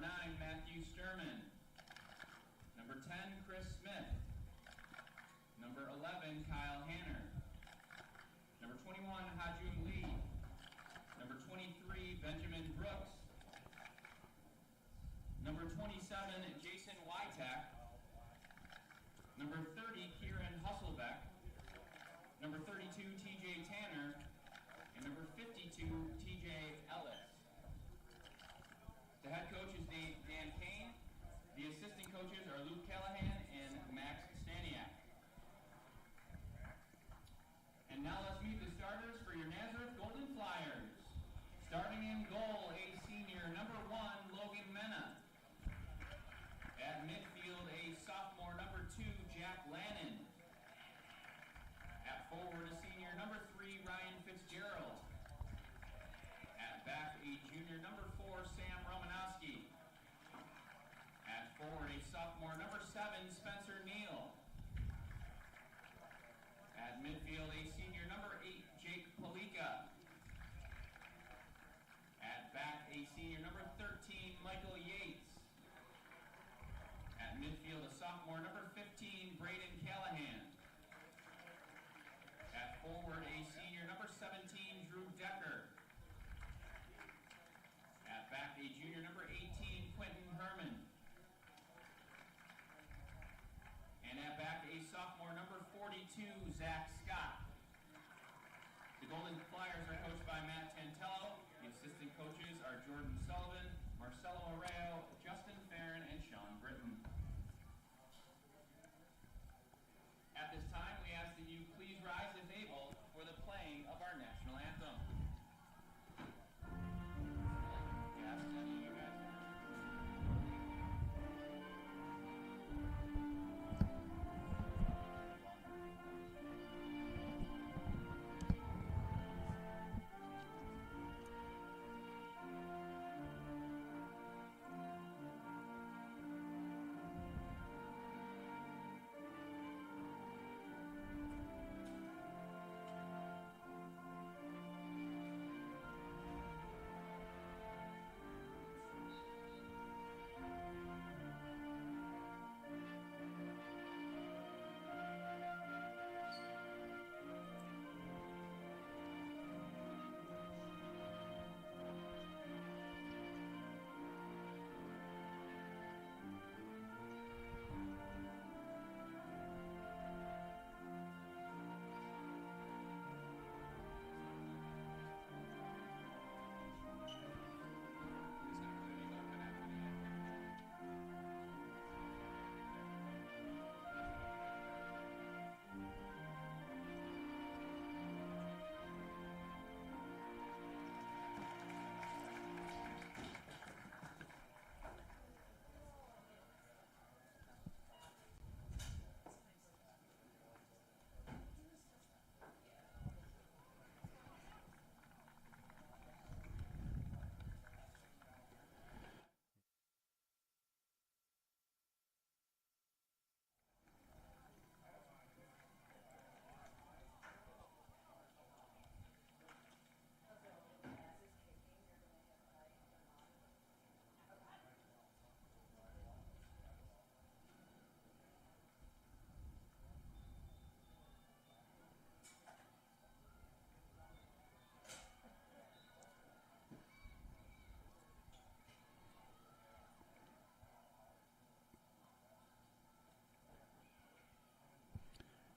9, Matthew Sturman. Number 10, Chris Smith. Number 11, Kyle Hanner. Number 21, Hajun Lee. Number 23, Benjamin Brooks. Number 27, Jason Wytak. Number 30, Kieran Husselbeck. Number 32, TJ Tanner. And number 52, TJ Ellis. The head coach is Dan Kane. The assistant coaches are Luke Callahan and Max Staniak. And now let's meet the starters for your Nazareth Golden Flyers. Starting in goal, a senior, number 1, Logan Mena. At midfield, a sophomore, number 2, Jack Lannon. At forward, a senior, number 3, Ryan Fitzgerald. At back, a junior, number 4, Sam Romanowski. At forward, a sophomore, number 7, Spencer Neal. At midfield, a senior, number 8, Jake Palika. At back, a senior, number 13, Michael Yates. At midfield, a sophomore, number 15, Braden Callahan. At forward, a senior, number 17, Drew Decker. At back, a junior, number 18, Quentin Herman. And at back, a sophomore, number 42, Zach Scott. The Golden Flyers are coached by Matt Tantello. The assistant coaches are Jordan Sullivan, Marcelo Arreo, Justin Farron, and Sean Britton. At this time, we ask that you please rise if able for the playing of our national anthem. Yes, you guys.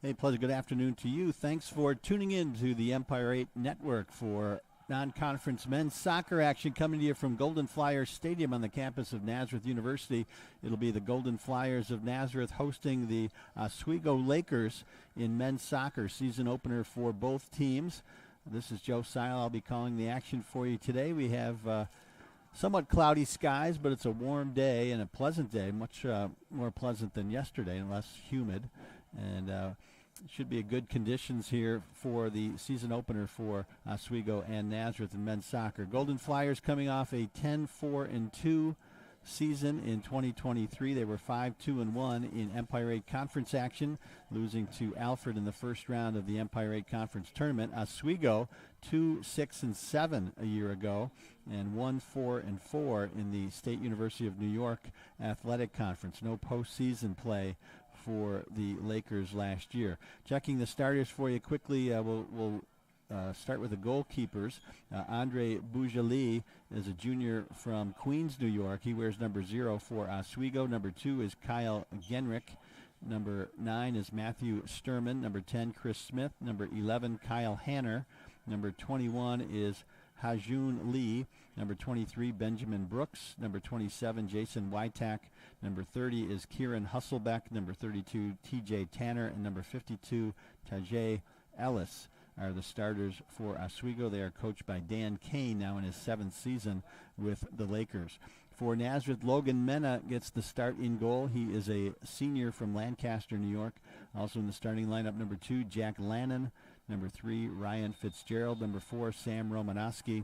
Hey, pleasant good afternoon to you. Thanks for tuning in to the Empire 8 Network for non-conference men's soccer action coming to you from Golden Flyers Stadium on the campus of Nazareth University. It'll be the Golden Flyers of Nazareth hosting the Oswego Lakers in men's soccer, season opener for both teams. This is Joe Seil. I'll be calling the action for you today. We have somewhat cloudy skies, but it's a warm day and a pleasant day, much more pleasant than yesterday and less humid. And should be a good conditions here for the season opener for Oswego and Nazareth in men's soccer. Golden Flyers coming off a 10-4-2 season in 2023. They were 5-2-1 in Empire 8 Conference action, losing to Alfred in the first round of the Empire 8 Conference tournament. Oswego 2-6-7 a year ago, and 1-4-4 in the State University of New York Athletic Conference. No postseason play for the Lakers last year. Checking the starters for you quickly, we'll start with the goalkeepers. Andre Boujali is a junior from Queens, New York. He wears number 0 for Oswego. Number 2 is Kyle Genrick. Number 9 is Matthew Sturman. Number 10, Chris Smith. Number 11, Kyle Hanner. Number 21 is Hajun Lee. Number 23, Benjamin Brooks. Number 27, Jason Wytak. Number 30 is Kieran Husselbeck. Number 32, TJ Tanner. And number 52, Tajay Ellis are the starters for Oswego. They are coached by Dan Kane, now in his 7th season with the Lakers. For Nazareth, Logan Mena gets the start in goal. He is a senior from Lancaster, New York. Also in the starting lineup, number 2, Jack Lannon. Number 3, Ryan Fitzgerald. Number 4, Sam Romanowski.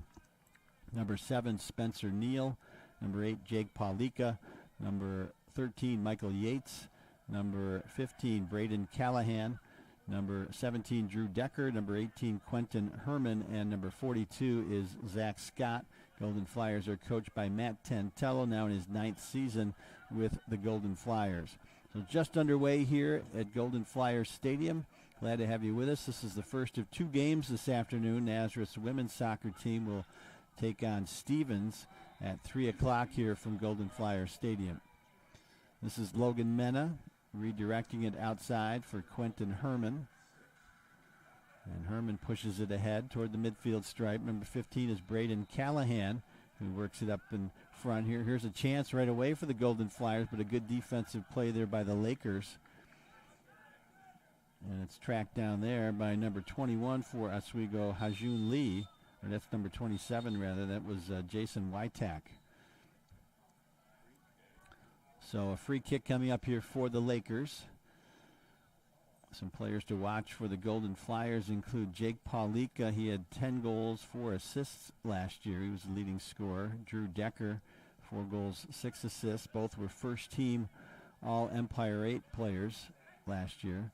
Number 7, Spencer Neal. Number 8, Jake Paulika. Number 13, Michael Yates. Number 15, Braden Callahan. Number 17, Drew Decker. Number 18, Quentin Herman. And number 42 is Zach Scott. Golden Flyers are coached by Matt Tantello, now in his 9th season with the Golden Flyers. So just underway here at Golden Flyers Stadium. Glad to have you with us. This is the first of 2 games this afternoon. Nazareth's women's soccer team will take on Stevens at 3 o'clock here from Golden Flyers Stadium. This is Logan Mena redirecting it outside for Quentin Herman. And Herman pushes it ahead toward the midfield stripe. Number 15 is Braden Callahan, who works it up in front here. Here's a chance right away for the Golden Flyers, but a good defensive play there by the Lakers. And it's tracked down there by number 21 for Oswego, Hajun Lee. Or that's number 27, rather. That was Jason Wytak. So a free kick coming up here for the Lakers. Some players to watch for the Golden Flyers include Jake Paulika. He had 10 goals, 4 assists last year. He was the leading scorer. Drew Decker, 4 goals, 6 assists. Both were first-team All-Empire 8 players last year.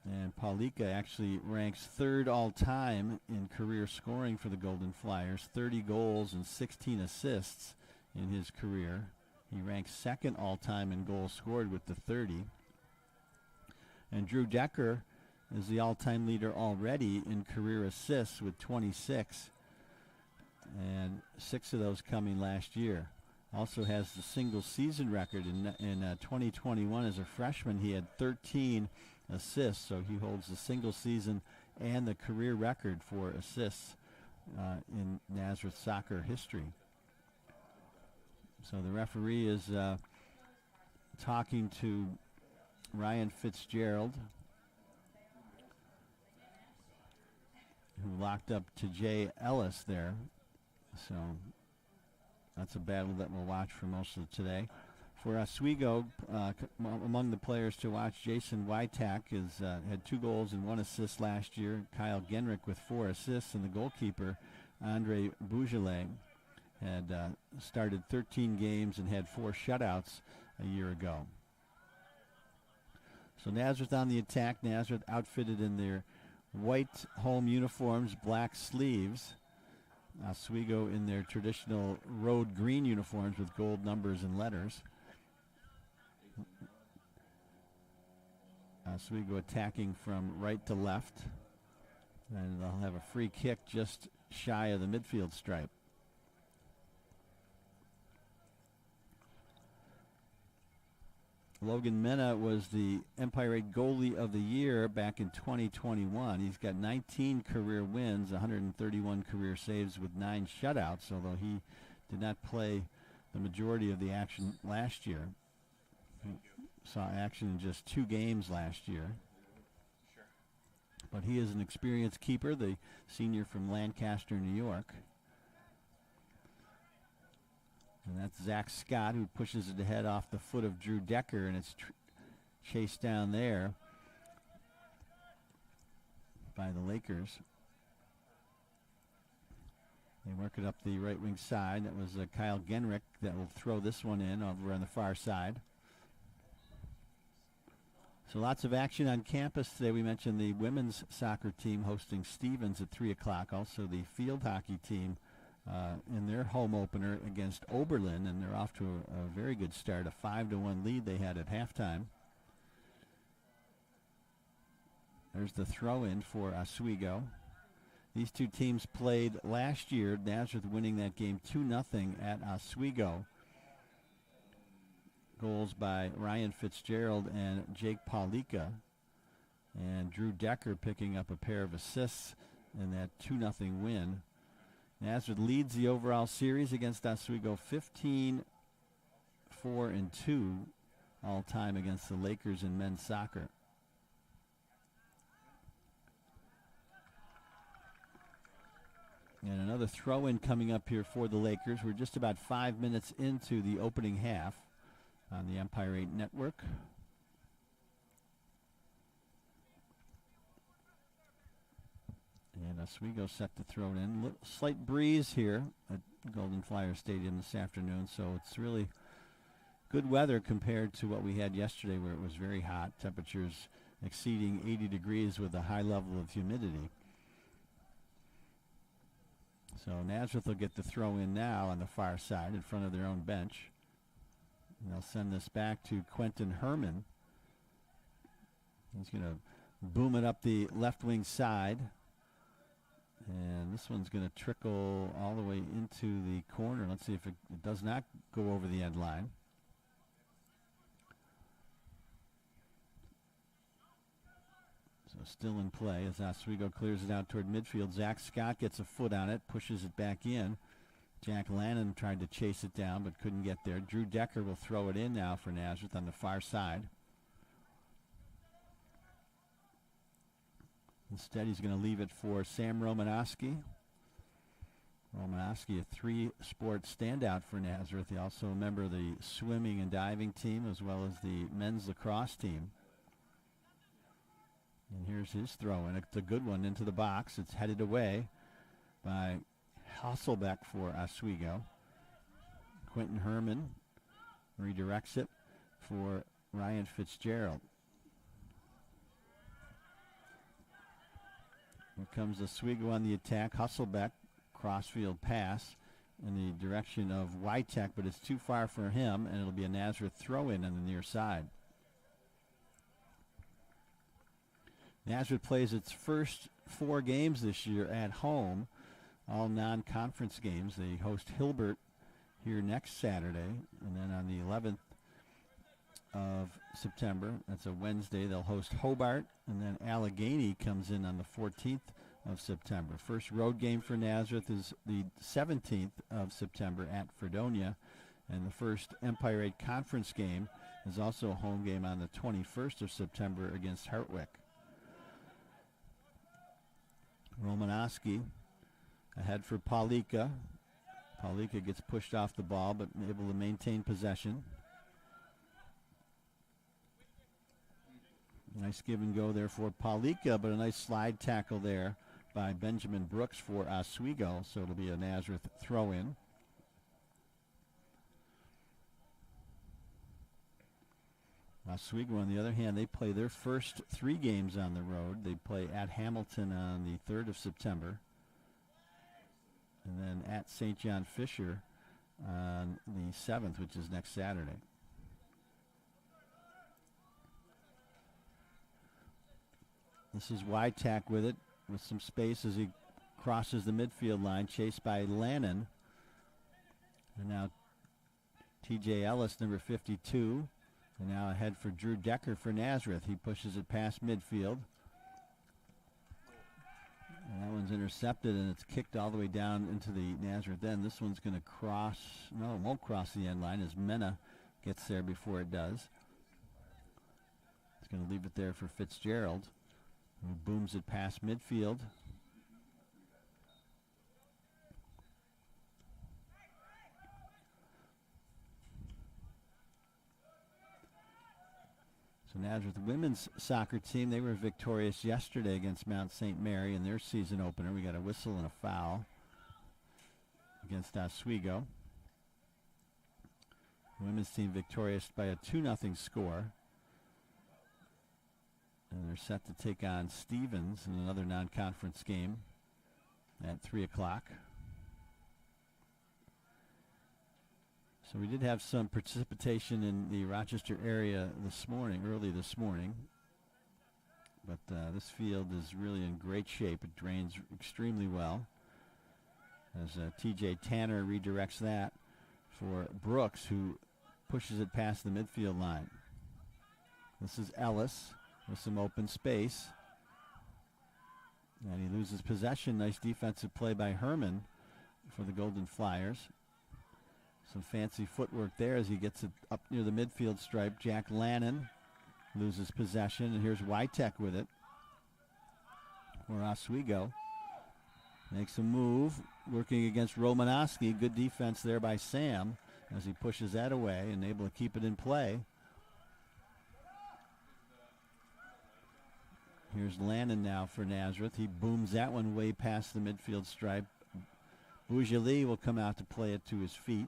And Paulika actually ranks 3rd all-time in career scoring for the Golden Flyers. 30 goals and 16 assists in his career. He ranks 2nd all-time in goals scored with the 30. And Drew Decker is the all-time leader already in career assists with 26. And 6 of those coming last year. Also has the single-season record. In 2021 as a freshman, he had 13 assists, so he holds the single season and the career record for assists in Nazareth soccer history. So the referee is talking to Ryan Fitzgerald, who locked up Tajay Ellis there. So that's a battle that we'll watch for most of today. For Oswego, among the players to watch, Jason Wytak had 2 goals and 1 assist last year. Kyle Genrick with 4 assists, and the goalkeeper, Andre Boujale, had started 13 games and had 4 shutouts a year ago. So Nazareth on the attack. Nazareth outfitted in their white home uniforms, black sleeves. Oswego in their traditional road green uniforms with gold numbers and letters. Oswego attacking from right to left. And they'll have a free kick just shy of the midfield stripe. Logan Mena was the Empire 8 goalie of the year back in 2021. He's got 19 career wins, 131 career saves with 9 shutouts, although he did not play the majority of the action last year. He saw action in just 2 games last year. But he is an experienced keeper, the senior from Lancaster, New York. And that's Zach Scott, who pushes it ahead off the foot of Drew Decker, and it's chased down there by the Lakers. They work it up the right wing side. That was Kyle Genrick that will throw this one in over on the far side. So lots of action on campus today. We mentioned the women's soccer team hosting Stevens at 3 o'clock. Also the field hockey team in their home opener against Oberlin, and they're off to a very good start, a 5-1 lead they had at halftime. There's the throw-in for Oswego. These two teams played last year, Nazareth winning that game 2-0 at Oswego. Goals by Ryan Fitzgerald and Jake Paulika. And Drew Decker picking up a pair of assists in that 2-0 win. Nazareth leads the overall series against Oswego 15-4-2 all time against the Lakers in men's soccer. And another throw-in coming up here for the Lakers. We're just about 5 minutes into the opening half on the Empire 8 Network. And Oswego set to throw it in. Slight breeze here at Golden Flyer Stadium this afternoon, so it's really good weather compared to what we had yesterday where it was very hot. Temperatures exceeding 80 degrees with a high level of humidity. So Nazareth will get the throw in now on the far side in front of their own bench. And they'll send this back to Quentin Herman. He's going to boom it up the left wing side. And this one's going to trickle all the way into the corner. Let's see if it does not go over the end line. So still in play as Oswego clears it out toward midfield. Zach Scott gets a foot on it, pushes it back in. Jack Lannon tried to chase it down but couldn't get there. Drew Decker will throw it in now for Nazareth on the far side. Instead, he's going to leave it for Sam Romanowski. Romanowski, a three-sport standout for Nazareth. He also a member of the swimming and diving team as well as the men's lacrosse team. And here's his throw, and it's a good one into the box. It's headed away by Hasselbeck for Oswego. Quentin Herman redirects it for Ryan Fitzgerald. Here comes Oswego on the attack. Hasselbeck, crossfield pass in the direction of Witek, but it's too far for him, and it'll be a Nazareth throw-in on the near side. Nazareth plays its first 4 games this year at home, all non-conference games. They host Hilbert here next Saturday, and then on the 11th of September, that's a Wednesday, they'll host Hobart, and then Allegheny comes in on the 14th of September. First road game for Nazareth is the 17th of September at Fredonia, and the first Empire 8 conference game is also a home game on the 21st of September against Hartwick. Romanowski ahead for Paulika. Paulika gets pushed off the ball but able to maintain possession. Nice give and go there for Paulika, but a nice slide tackle there by Benjamin Brooks for Oswego, so it'll be a Nazareth throw-in. Oswego, on the other hand, they play their first 3 games on the road. They play at Hamilton on the 3rd of September, and then at St. John Fisher on the 7th, which is next Saturday. This is Witek with it, with some space as he crosses the midfield line, chased by Lannon. And now T.J. Ellis, number 52, and now ahead for Drew Decker for Nazareth. He pushes it past midfield. And that one's intercepted, and it's kicked all the way down into the Nazareth end. This one's going to cross. No, it won't cross the end line as Mena gets there before it does. It's going to leave it there for Fitzgerald, who booms it past midfield. So Nazareth women's soccer team, they were victorious yesterday against Mount St. Mary in their season opener. We got a whistle and a foul. against Oswego. The women's team victorious by a 2-0 score. And they're set to take on Stevens in another non-conference game at 3 o'clock. So we did have some precipitation in the Rochester area early this morning. But this field is really in great shape. It drains extremely well. As T.J. Tanner redirects that for Brooks, who pushes it past the midfield line. This is Ellis with some open space. And he loses possession. Nice defensive play by Herman for the Golden Flyers. Some fancy footwork there as he gets it up near the midfield stripe. Jack Lannon loses possession, and here's Witek with it for Oswego. Makes a move, working against Romanowski. Good defense there by Sam as he pushes that away and able to keep it in play. Here's Lannon now for Nazareth. He booms that one way past the midfield stripe. Boujali will come out to play it to his feet.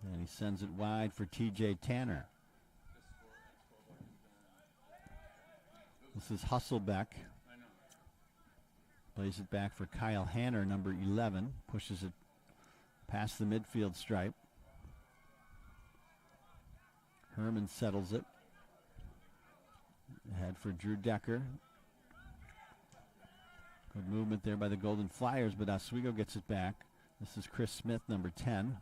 And he sends it wide for T.J. Tanner. This is Husselbeck. Plays it back for Kyle Hanner, number 11. Pushes it past the midfield stripe. Herman settles it. Ahead for Drew Decker. Good movement there by the Golden Flyers, but Oswego gets it back. This is Chris Smith, number 10.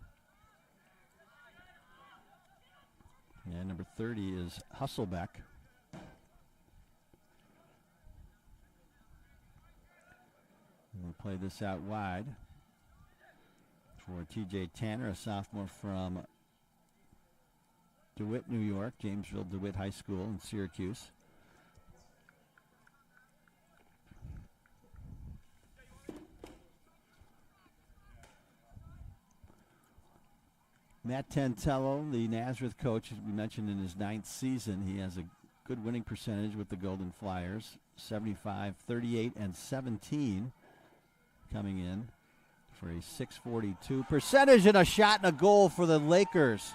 And number 30 is Husselbeck. We'll play this out wide for T.J. Tanner, a sophomore from DeWitt, New York, Jamesville DeWitt High School in Syracuse. Matt Tantello, the Nazareth coach, as we mentioned, in his 9th season, he has a good winning percentage with the Golden Flyers, 75, 38, and 17 coming in for a .642 percentage and a shot and a goal for the Lakers.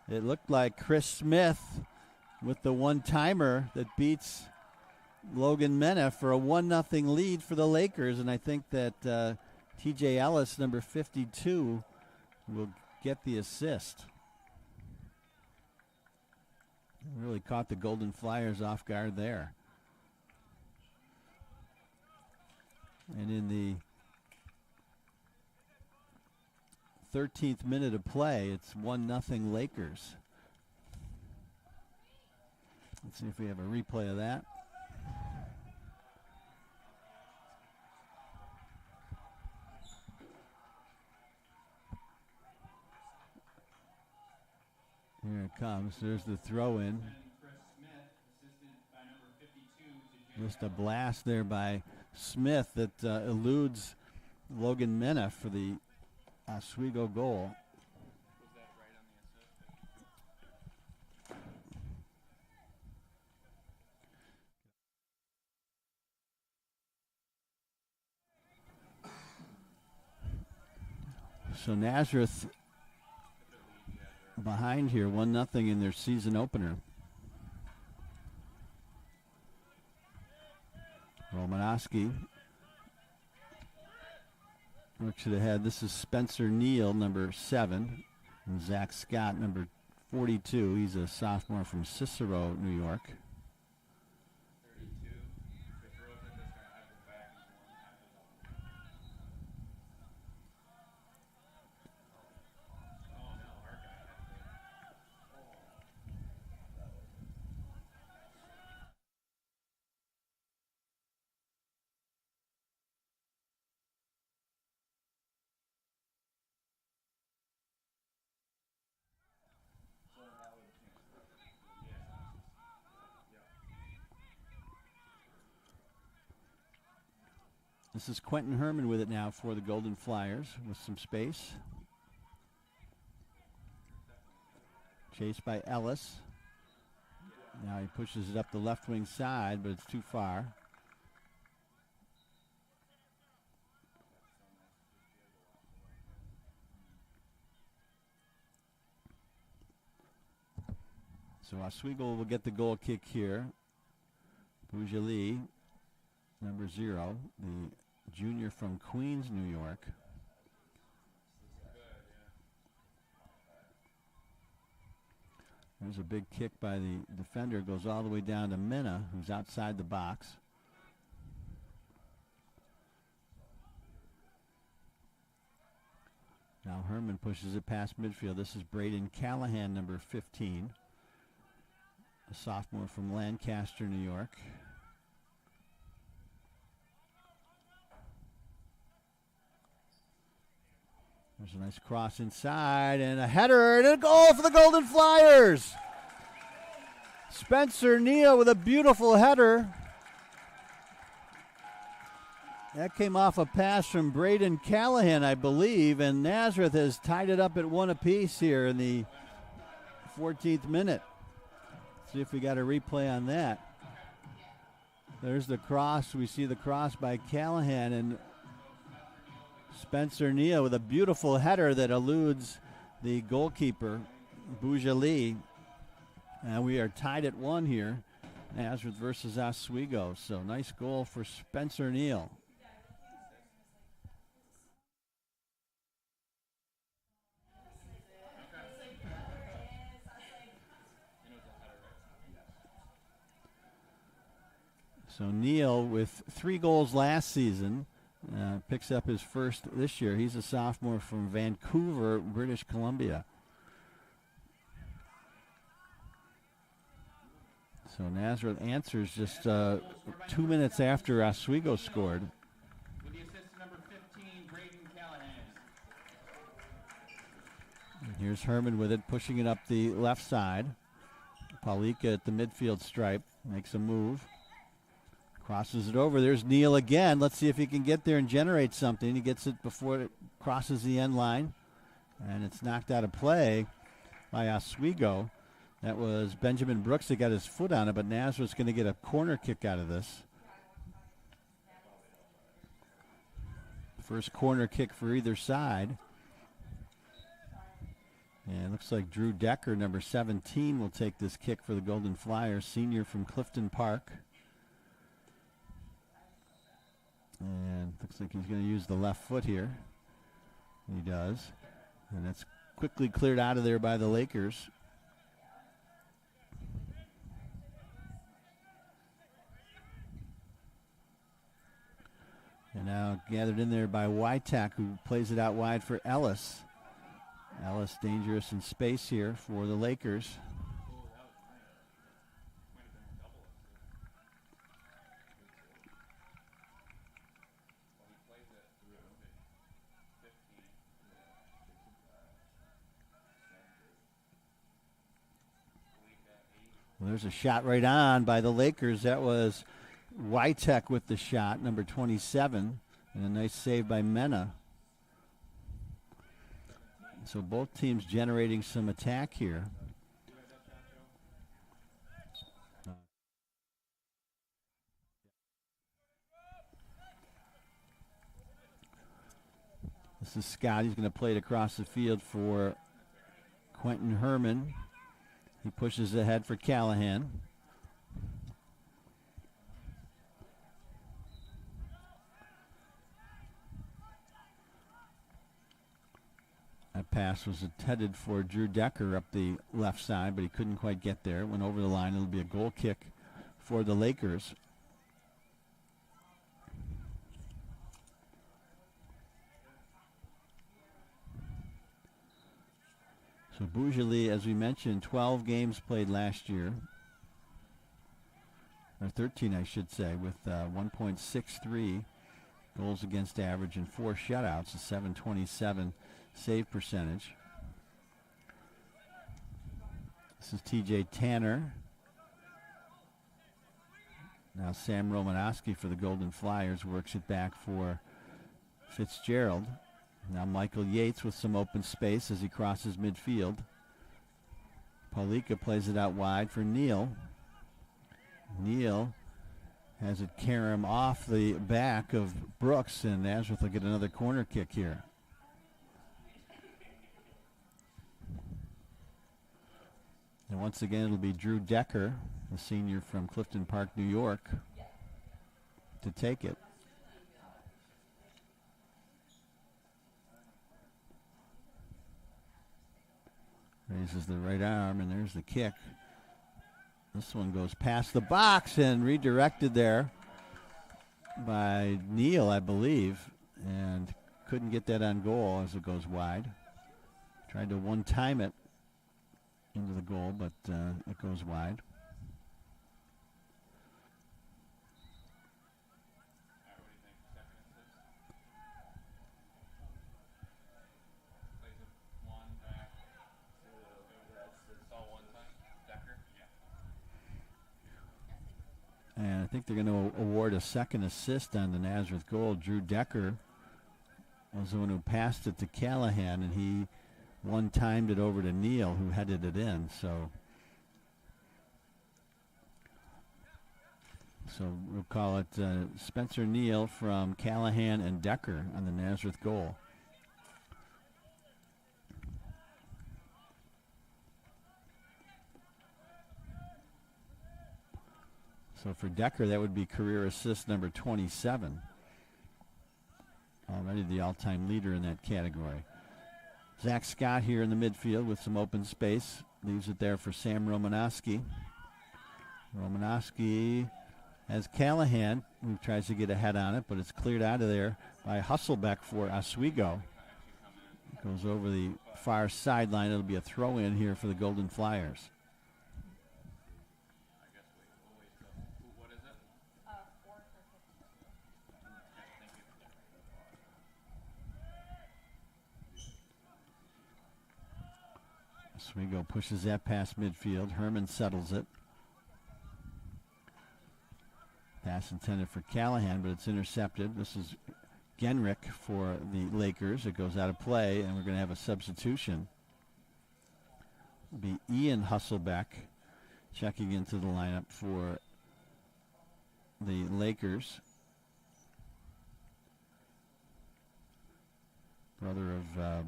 It looked like Chris Smith with the one-timer that beats Logan Mena for a 1-0 lead for the Lakers, and I think that T.J. Ellis, number 52, will get the assist. Really caught the Golden Flyers off guard there. And in the 13th minute of play, it's 1-0 Lakers. Let's see if we have a replay of that. Here it comes. There's the throw in. Just a blast there by Smith that eludes Logan Mena for the Oswego goal. So Nazareth behind here, 1-0 in their season opener. Romanowski works it ahead. This is Spencer Neal, number 7, and Zach Scott, number 42. He's a sophomore from Cicero, New York. This is Quentin Herman with it now for the Golden Flyers with some space. Chased by Ellis. Now he pushes it up the left wing side, but it's too far. So Oswego will get the goal kick here. Boujali, number 0, the junior from Queens, New York. There's a big kick by the defender. Goes all the way down to Minna, who's outside the box. Now Herman pushes it past midfield. This is Braden Callahan, number 15. A sophomore from Lancaster, New York. There's a nice cross inside and a header and a goal for the Golden Flyers. Spencer Neal with a beautiful header. That came off a pass from Braden Callahan, I believe, and Nazareth has tied it up at 1 apiece here in the 14th minute. See if we got a replay on that. There's the cross. We see the cross by Callahan, and Spencer Neal with a beautiful header that eludes the goalkeeper, Boujali. And we are tied at 1 here, Nazareth versus Oswego. So nice goal for Spencer Neal. So Neal, with 3 goals last season, picks up his first this year. He's a sophomore from Vancouver, British Columbia. So Nazareth answers just 2 minutes after Oswego scored. With the assist, number 15, Braden Callahan. And here's Herman with it, pushing it up the left side. Paulika at the midfield stripe, makes a move. Crosses it over. There's Neal again. Let's see if he can get there and generate something. He gets it before it crosses the end line. And it's knocked out of play by Oswego. That was Benjamin Brooks that got his foot on it, but Nazareth's going to get a corner kick out of this. First corner kick for either side. And it looks like Drew Decker, number 17, will take this kick for the Golden Flyers, senior from Clifton Park. And looks like he's going to use the left foot here. He does. And that's quickly cleared out of there by the Lakers. And now gathered in there by Wytak, who plays it out wide for Ellis. Ellis dangerous in space here for the Lakers. Well, there's a shot right on by the Lakers. That was Wytek with the shot, number 27, and a nice save by Mena. So both teams generating some attack here. This is Scott. He's going to play it across the field for Quentin Herman. He pushes ahead for Callahan. That pass was intended for Drew Decker up the left side, but he couldn't quite get there. It went over the line. It'll be a goal kick for the Lakers. So Boujali, as we mentioned, 12 games played last year. Or 13, I should say, with 1.63 goals against average and 4 shutouts, a 727 save percentage. This is TJ Tanner. Now Sam Romanowski for the Golden Flyers works it back for Fitzgerald. Now Michael Yates with some open space as he crosses midfield. Paulika plays it out wide for Neal. Neal has it carry him off the back of Brooks, and Nazareth will get another corner kick here. And once again, it'll be Drew Decker, the senior from Clifton Park, New York, to take it. Raises the right arm, and there's the kick. This one goes past the box and redirected there by Neal, I believe, and couldn't get that on goal as it goes wide. Tried to one-time it into the goal, but it goes wide. And I think they're going to award a second assist on the Nazareth goal. Drew Decker was the one who passed it to Callahan, and he one-timed it over to Neal, who headed it in. So we'll call it Spencer Neal from Callahan and Decker on the Nazareth goal. So for Decker, that would be career assist number 27. Already the all-time leader in that category. Zach Scott here in the midfield with some open space. Leaves it there for Sam Romanowski. Romanowski has Callahan, who tries to get a head on it, but it's cleared out of there by Husselbeck for Oswego. Goes over the far sideline. It'll be a throw-in here for the Golden Flyers. Oswego pushes that past midfield. Herman settles it. Pass intended for Callahan, but it's intercepted. This is Genrick for the Lakers. It goes out of play, and we're going to have a substitution. It'll be Ian Husselbeck checking into the lineup for the Lakers. Brother of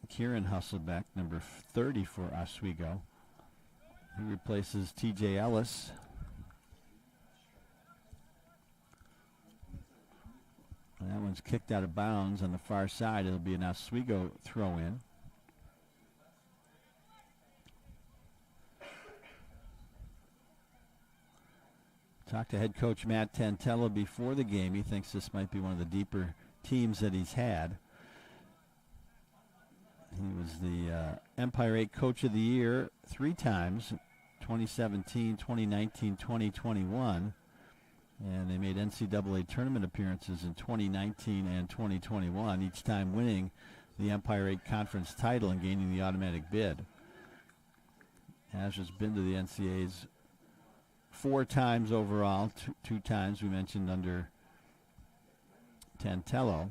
Kieran Husselbeck, number 30 for Oswego. He replaces T.J. Ellis. And that one's kicked out of bounds on the far side. It'll be an Oswego throw-in. Talked to head coach Matt Tantello before the game. He thinks this might be one of the deeper teams that he's had. He was the Empire 8 Coach of the Year 3 times, 2017, 2019, 2021. And they made NCAA tournament appearances in 2019 and 2021, each time winning the Empire 8 Conference title and gaining the automatic bid. Has just been to the NCAAs 4 times overall, two times we mentioned under Tantello.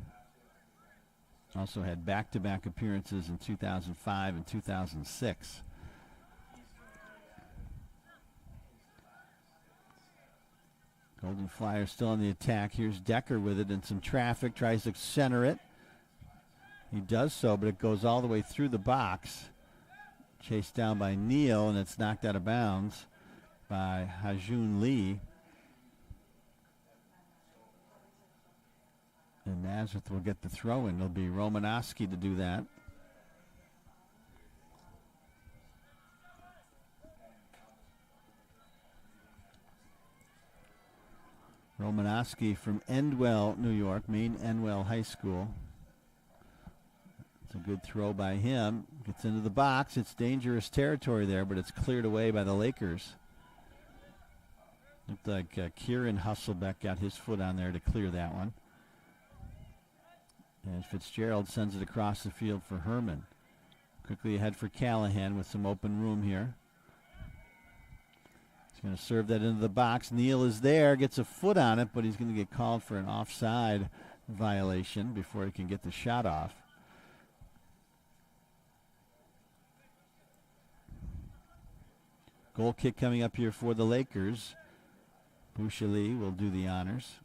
Also had back-to-back appearances in 2005 and 2006. Golden Flyers still on the attack. Here's Decker with it in some traffic. Tries to center it. He does so, but it goes all the way through the box. Chased down by Neal, and it's knocked out of bounds by Hajun Lee. And Nazareth will get the throw-in. It'll be Romanowski to do that. Romanowski from Endwell, New York, Maine Endwell High School. It's a good throw by him. Gets into the box. It's dangerous territory there, but it's cleared away by the Lakers. Looked like Kieran Husselbeck got his foot on there to clear that one. And Fitzgerald sends it across the field for Herman. Quickly ahead for Callahan with some open room here. He's going to serve that into the box. Neal is there, gets a foot on it, but he's going to get called for an offside violation before he can get the shot off. Goal kick coming up here for the Lakers. Boucheli will do the honors.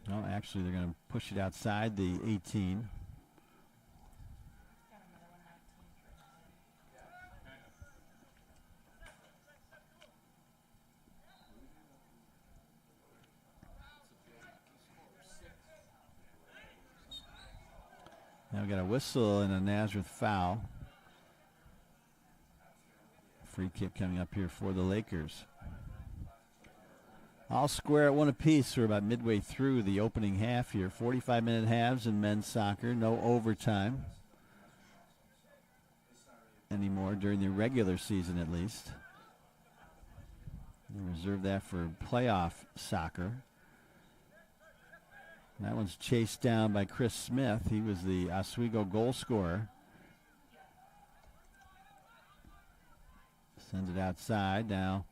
No, actually, they're going to push it outside the 18. Now we got a whistle and a Nazareth foul. Free kick coming up here for the Lakers. All square at one apiece. We're about midway through the opening half here. 45-minute halves in men's soccer. No overtime anymore during the regular season, at least. They reserve that for playoff soccer. That one's chased down by Chris Smith. He was the Oswego goal scorer. Sends it outside. Now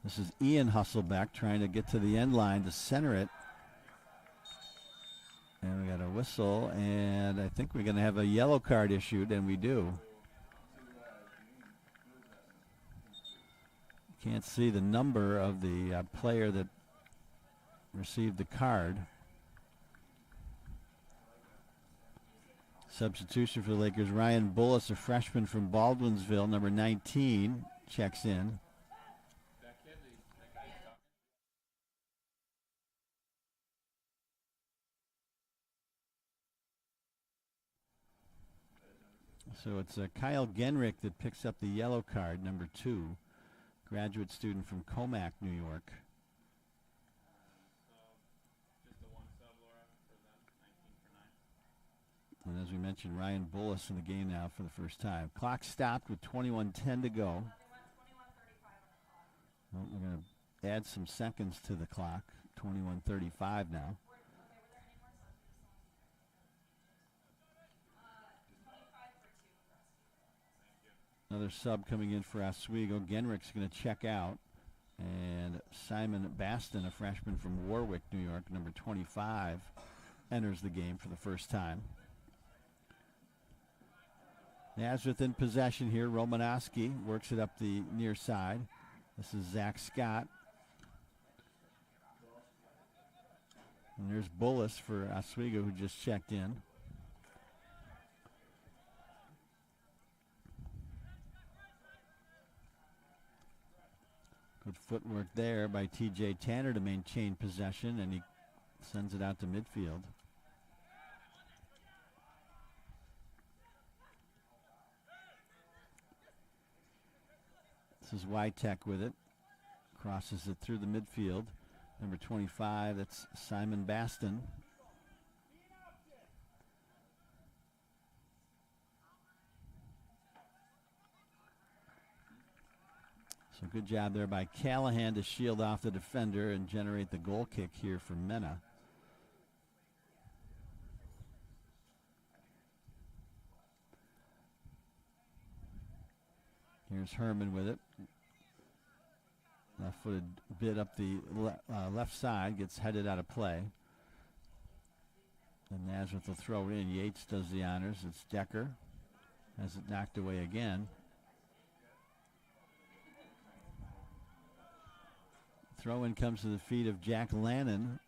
this is Ian Husselbeck trying to get to the end line to center it. And we got a whistle, and I think we're going to have a yellow card issued, and we do. Can't see the number of the player that received the card. Substitution for the Lakers, Ryan Bullis, a freshman from Baldwinsville, number 19, checks in. So it's Kyle Genrick that picks up the yellow card, number 2, graduate student from Comac, New York. And as we mentioned, Ryan Bullis in the game now for the first time. Clock stopped with 21:10 to go. Well, we're going to add some seconds to the clock. 21:35 now. Another sub coming in for Oswego. Genrick's going to check out. And Simon Baston, a freshman from Warwick, New York, number 25, enters the game for the first time. Nazareth in possession here. Romanowski works it up the near side. This is Zach Scott. And there's Bullis for Oswego, who just checked in. Good footwork there by T.J. Tanner to maintain possession, and he sends it out to midfield. This is Wytek with it. Crosses it through the midfield. Number 25, that's Simon Baston. So good job there by Callahan to shield off the defender and generate the goal kick here for Mena. Here's Herman with it. Left-footed bit up the left side, gets headed out of play. And Nazareth will throw it in. Yates does the honors. It's Decker. Has it knocked away again. Throw in comes to the feet of Jack Lannon.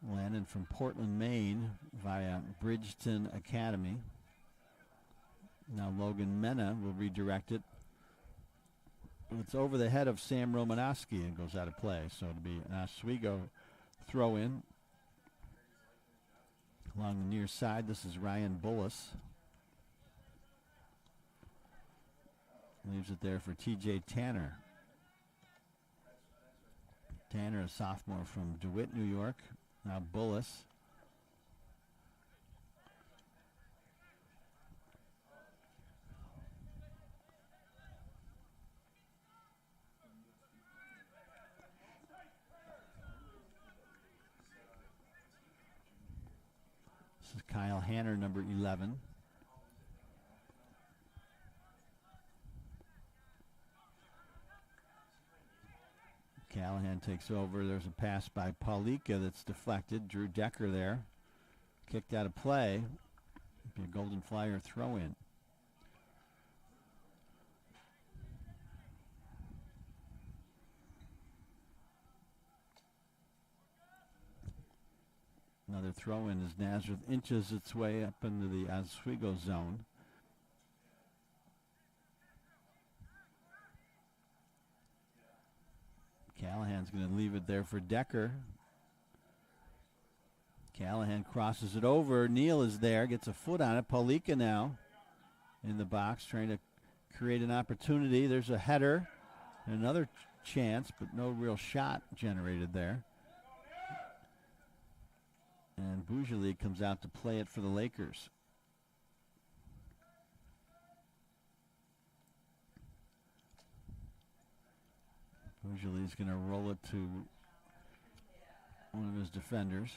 Lannon from Portland, Maine via Bridgeton Academy. Now Logan Mena will redirect it. It's over the head of Sam Romanowski and goes out of play. So it'll be an Oswego throw in. Along the near side, this is Ryan Bullis. Leaves it there for T.J. Tanner. Tanner, a sophomore from DeWitt, New York. Now Bullis. This is Kyle Hanner, number 11. Callahan takes over. There's a pass by Paulika that's deflected. Drew Decker there. Kicked out of play. Be a Golden Flyer throw in. Another throw-in as Nazareth inches its way up into the Oswego zone. Callahan's going to leave it there for Decker. Callahan crosses it over. Neal is there, gets a foot on it. Paulika now in the box trying to create an opportunity. There's a header. Another chance, but no real shot generated there. And Boujali comes out to play it for the Lakers. Boujali's going to roll it to one of his defenders.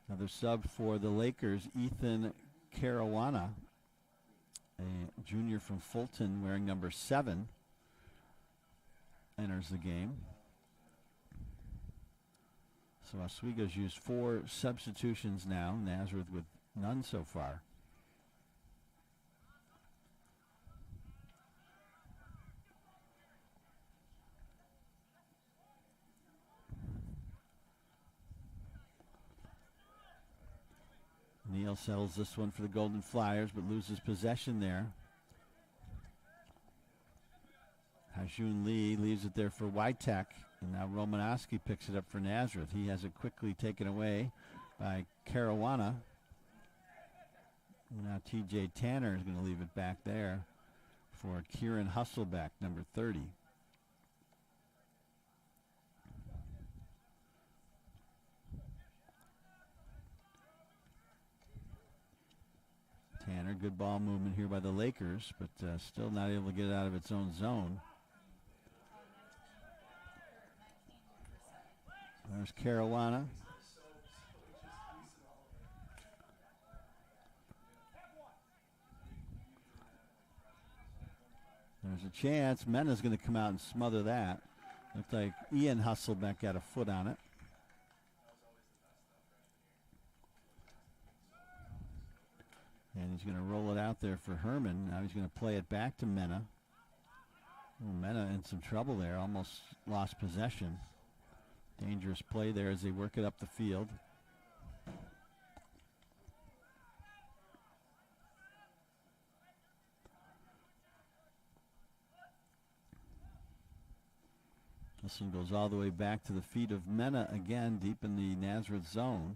Another sub for the Lakers, Ethan Caruana, a junior from Fulton wearing number 7, enters the game. So Oswego's used 4 substitutions now, Nazareth with none so far. Neal sells this one for the Golden Flyers, but loses possession there. Hajun Lee leaves it there for Witek, and now Romanowski picks it up for Nazareth. He has it quickly taken away by Caruana. Now T.J. Tanner is going to leave it back there for Kieran Husselbeck, number 30. Tanner, good ball movement here by the Lakers, but still not able to get it out of its own zone. There's Caruana. There's a chance. Mena's going to come out and smother that. Looks like Ian Husselbeck got a foot on it. And he's going to roll it out there for Herman. Now he's going to play it back to Mena. Mena in some trouble there. Almost lost possession. Dangerous play there as they work it up the field. This one goes all the way back to the feet of Mena again, deep in the Nazareth zone.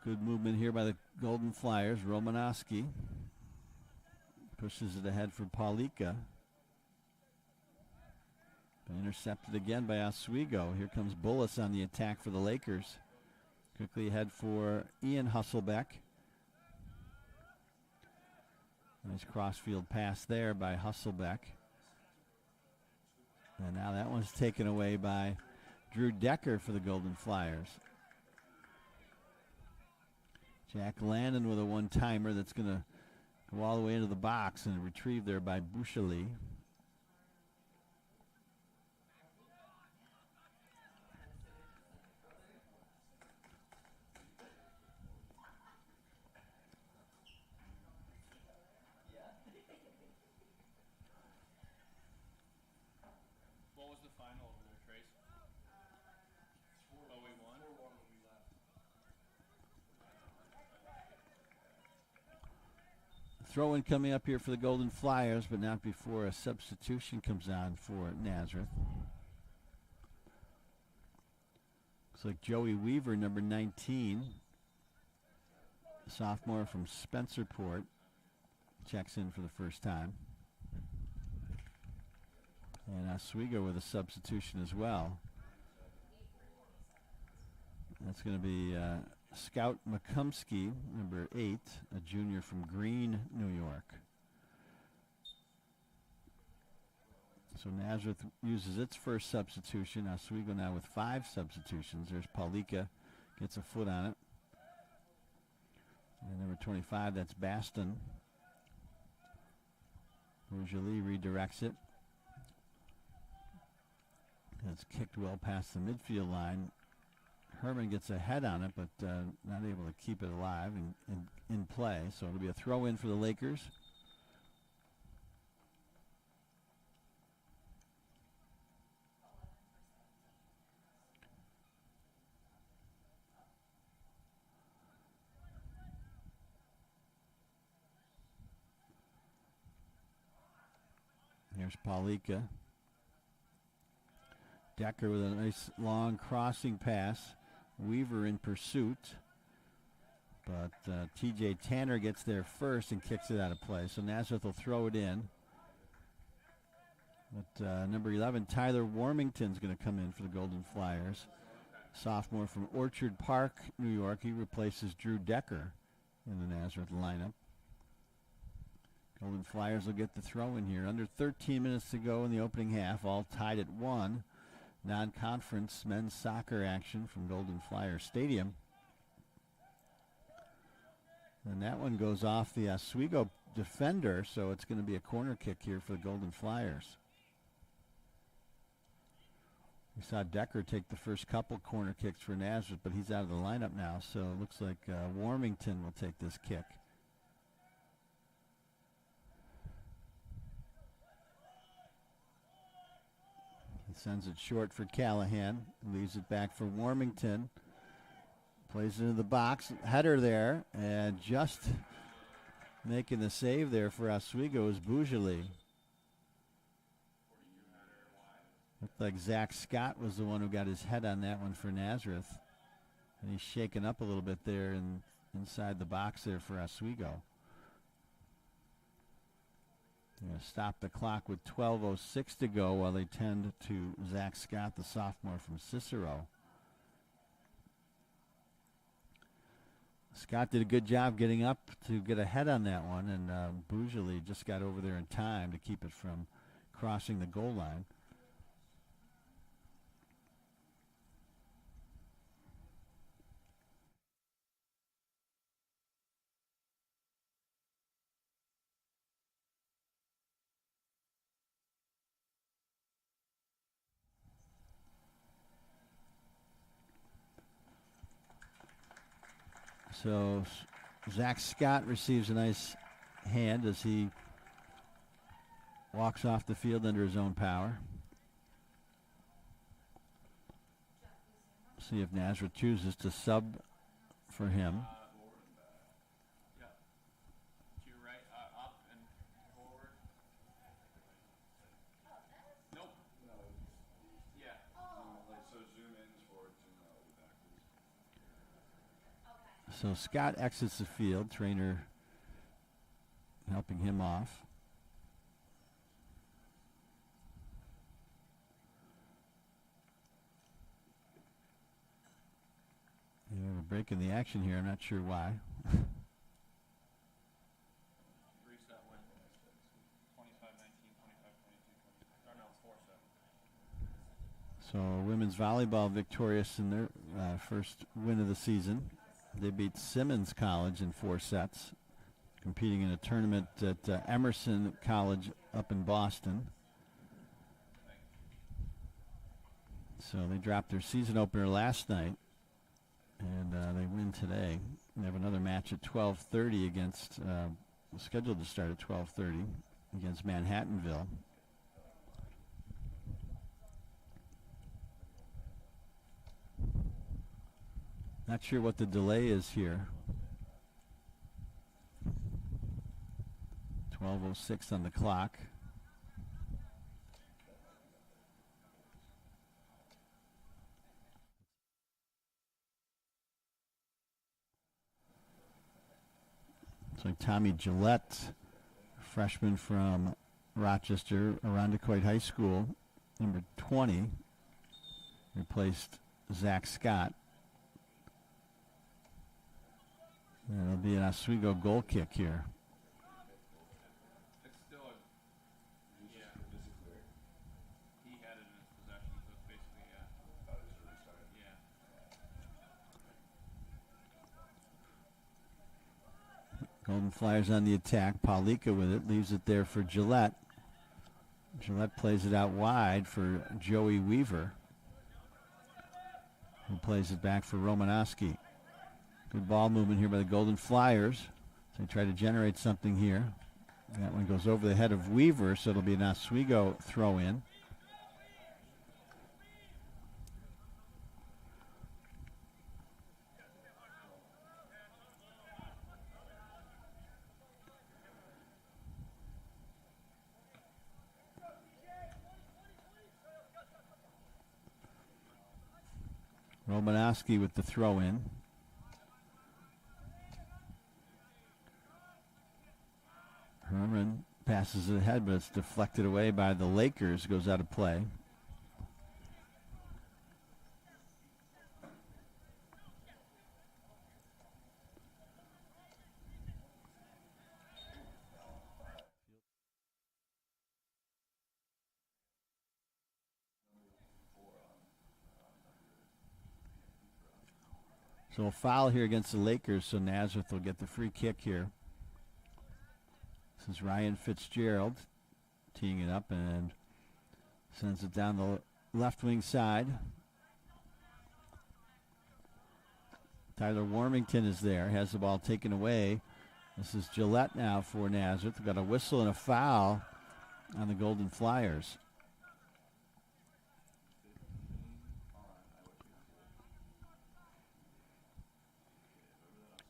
Good movement here by the Golden Flyers. Romanowski pushes it ahead for Paulika. Intercepted again by Oswego. Here comes Bullis on the attack for the Lakers. Quickly ahead for Ian Husselbeck. Nice crossfield pass there by Husselbeck. And now that one's taken away by Drew Decker for the Golden Flyers. Jack Landon with a one-timer that's going to go all the way into the box and retrieved there by Boujali. What was the final over there, Trace? Oh, we won? 4-1 when we left. Throw-in coming up here for the Golden Flyers, but not before a substitution comes on for Nazareth. Looks like Joey Weaver, number 19, a sophomore from Spencerport, checks in for the first time. And Oswego with a substitution as well. That's going to be Scout McCumsky, number 8, a junior from Greene, New York. So Nazareth uses its first substitution. Oswego now with 5 substitutions. There's Paulika, gets a foot on it. And number 25, that's Baston. Boujali redirects it. It's kicked well past the midfield line. Herman gets a head on it, but not able to keep it alive and in play. So it'll be a throw in for the Lakers. Here's Paulika. Decker with a nice long crossing pass. Weaver in pursuit. But TJ Tanner gets there first and kicks it out of play. So Nazareth will throw it in. But number 11, Tyler Warmington's going to come in for the Golden Flyers. Sophomore from Orchard Park, New York. He replaces Drew Decker in the Nazareth lineup. Golden Flyers will get the throw in here. Under 13 minutes to go in the opening half, all tied at 1. Non-conference men's soccer action from Golden Flyer Stadium. And that one goes off the Oswego defender, so it's going to be a corner kick here for the Golden Flyers. We saw Decker take the first couple corner kicks for Nazareth, but he's out of the lineup now, so it looks like Warmington will take this kick. He sends it short for Callahan, leaves it back for Warmington. Plays it into the box, header there, and just making the save there for Oswego is Bougeli. Looked like Zach Scott was the one who got his head on that one for Nazareth. And he's shaken up a little bit there inside the box there for Oswego. They're going to stop the clock with 12:06 to go while they tend to Zach Scott, the sophomore from Cicero. Scott did a good job getting up to get a head on that one, and Bougeli just got over there in time to keep it from crossing the goal line. So Zach Scott receives a nice hand as he walks off the field under his own power. See if Nazareth chooses to sub for him. So Scott exits the field, trainer helping him off. Yeah, we're breaking the action here. I'm not sure why. Reset win. 25-19, 25-22. So women's volleyball victorious in their first win of the season. They beat Simmons College in 4 sets, competing in a tournament at Emerson College up in Boston. So they dropped their season opener last night, and they win today. They have another match at 12:30 against, scheduled to start at 12:30 against Manhattanville. Not sure what the delay is here. 12:06 on the clock. It's like Tommy Gillette, freshman from Rochester, Irondequoit High School, number 20, replaced Zach Scott. And it'll be an Oswego goal kick here. It's still a, yeah. He had it in his possession, so it's basically, yeah. Golden Flyers on the attack. Paulika with it, leaves it there for Gillette. Gillette plays it out wide for Joey Weaver, who plays it back for Romanowski. Good ball movement here by the Golden Flyers. They try to generate something here. That one goes over the head of Weaver, so it'll be an Oswego throw in. Romanowski with the throw in. Herman passes it ahead, but it's deflected away by the Lakers. Goes out of play. So a foul here against the Lakers, so Nazareth will get the free kick here. This is Ryan Fitzgerald teeing it up and sends it down the left wing side. Tyler Warmington is there, has the ball taken away. This is Gillette now for Nazareth. We've got a whistle and a foul on the Golden Flyers.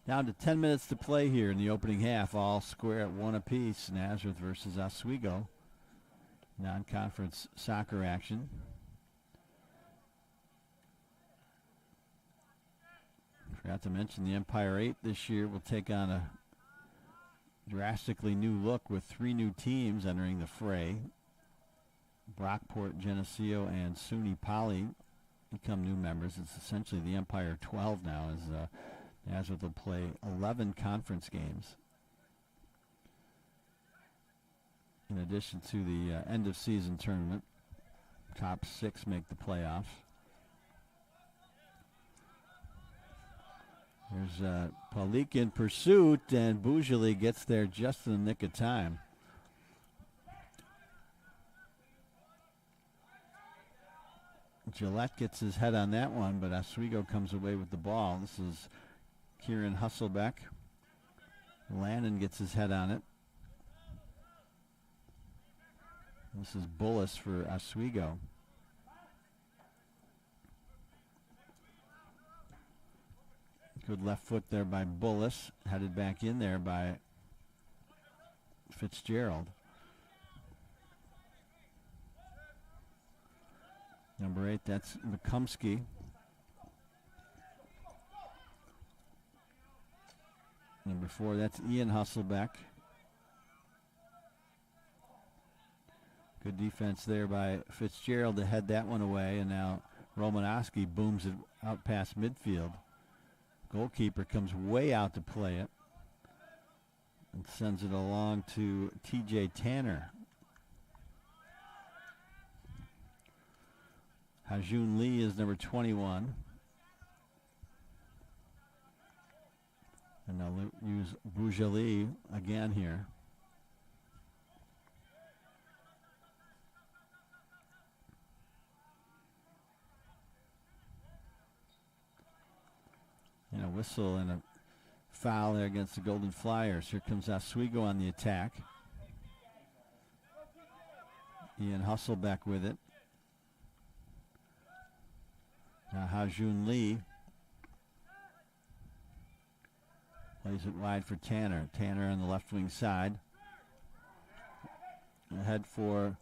Down to 10 minutes to play here in the opening half. All square at one apiece. Nazareth versus Oswego. Non-conference soccer action. Forgot to mention the Empire 8 this year will take on a drastically new look with 3 new teams entering the fray. Brockport, Geneseo, and SUNY Poly become new members. It's essentially the Empire 12 now as Nazareth will play 11 conference games. In addition to the end-of-season tournament, top 6 make the playoffs. There's Palik in pursuit, and Bougeli gets there just in the nick of time. Gillette gets his head on that one, but Oswego comes away with the ball. This is Kieran Husselbeck. Lannon gets his head on it. This is Bullis for Oswego. Good left foot there by Bullis. Headed back in there by Fitzgerald. Number 8, that's McCumsky. Number 4, that's Ian Husselbeck. Good defense there by Fitzgerald to head that one away, and now Romanowski booms it out past midfield. Goalkeeper comes way out to play it and sends it along to TJ Tanner. Hajun Lee is number 21. And they'll use Bougeli again here. And a whistle and a foul there against the Golden Flyers. Here comes Oswego on the attack. Ian Husselbeck with it. Now Hajun Lee plays it wide for Tanner. Tanner on the left wing side. Ahead for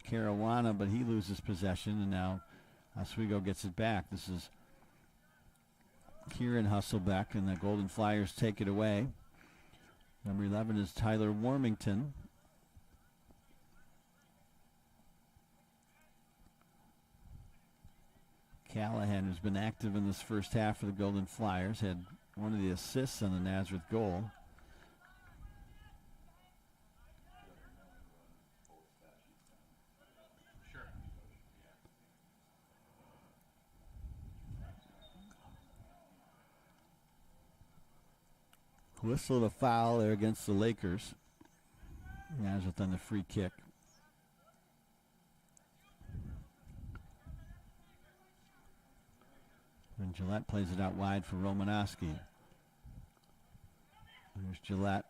Caruana, but he loses possession, and now Oswego gets it back. This is Kieran Husselbeck, and the Golden Flyers take it away. Number 11 is Tyler Warmington. Callahan, who's been active in this first half for the Golden Flyers, had one of the assists on the Nazareth goal. Whistle a foul there against the Lakers. Nazareth on the free kick. And Gillette plays it out wide for Romanowski. Here's Gillette.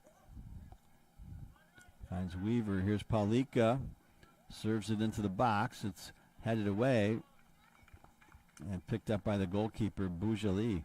Finds Weaver. Here's Paulika. Serves it into the box. It's headed away. And picked up by the goalkeeper, Boujali.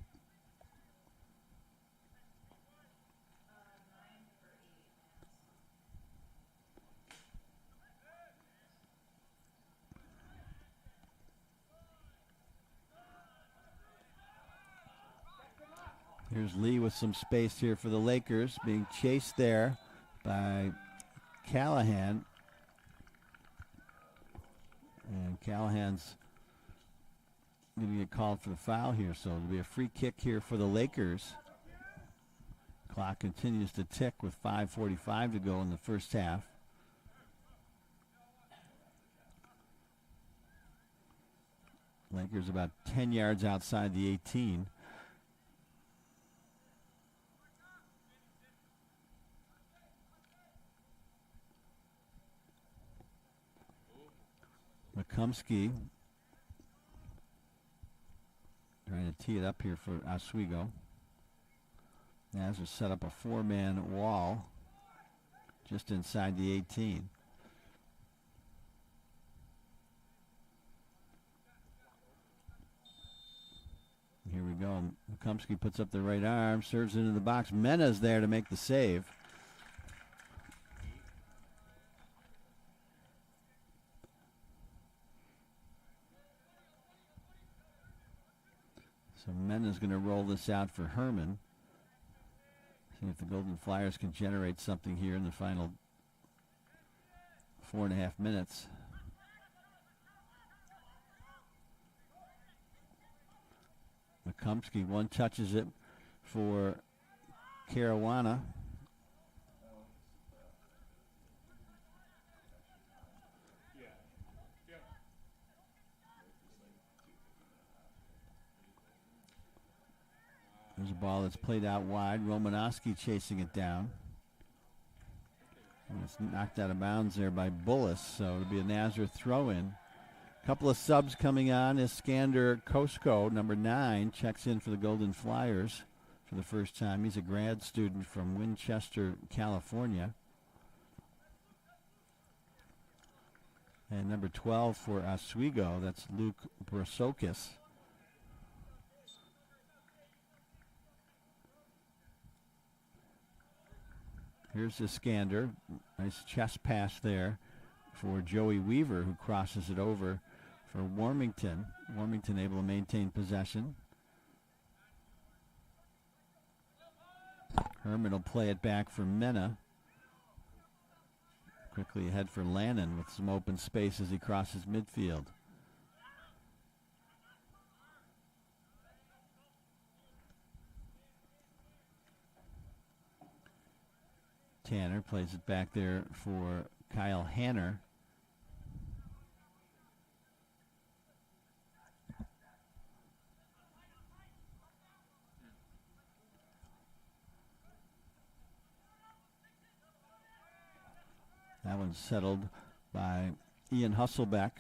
Here's Lee with some space here for the Lakers, being chased there by Callahan. And Callahan's going to get called for the foul here, so it'll be a free kick here for the Lakers. Clock continues to tick with 5:45 to go in the first half. Lakers about 10 yards outside the 18. McCumsky trying to tee it up here for Oswego. Nazareth set up a four-man wall just inside the 18. Here we go. McCumsky puts up the right arm, serves into the box. Mena's there to make the save. So Mena's going to roll this out for Herman. See if the Golden Flyers can generate something here in the final 4.5 minutes. McCumsky one touches it for Caruana. There's a ball that's played out wide. Romanowski chasing it down. And it's knocked out of bounds there by Bullis, so it'll be a Nazareth throw-in. A couple of subs coming on. Iskander Kosko, number 9, checks in for the Golden Flyers for the first time. He's a grad student from Winchester, California. And number 12 for Oswego, that's Luke Brasokis. Here's Iskander. Nice chest pass there for Joey Weaver, who crosses it over for Warmington. Warmington able to maintain possession. Herman will play it back for Mena. Quickly ahead for Lannon with some open space as he crosses midfield. Tanner plays it back there for Kyle Hanner. That one's settled by Ian Husselbeck.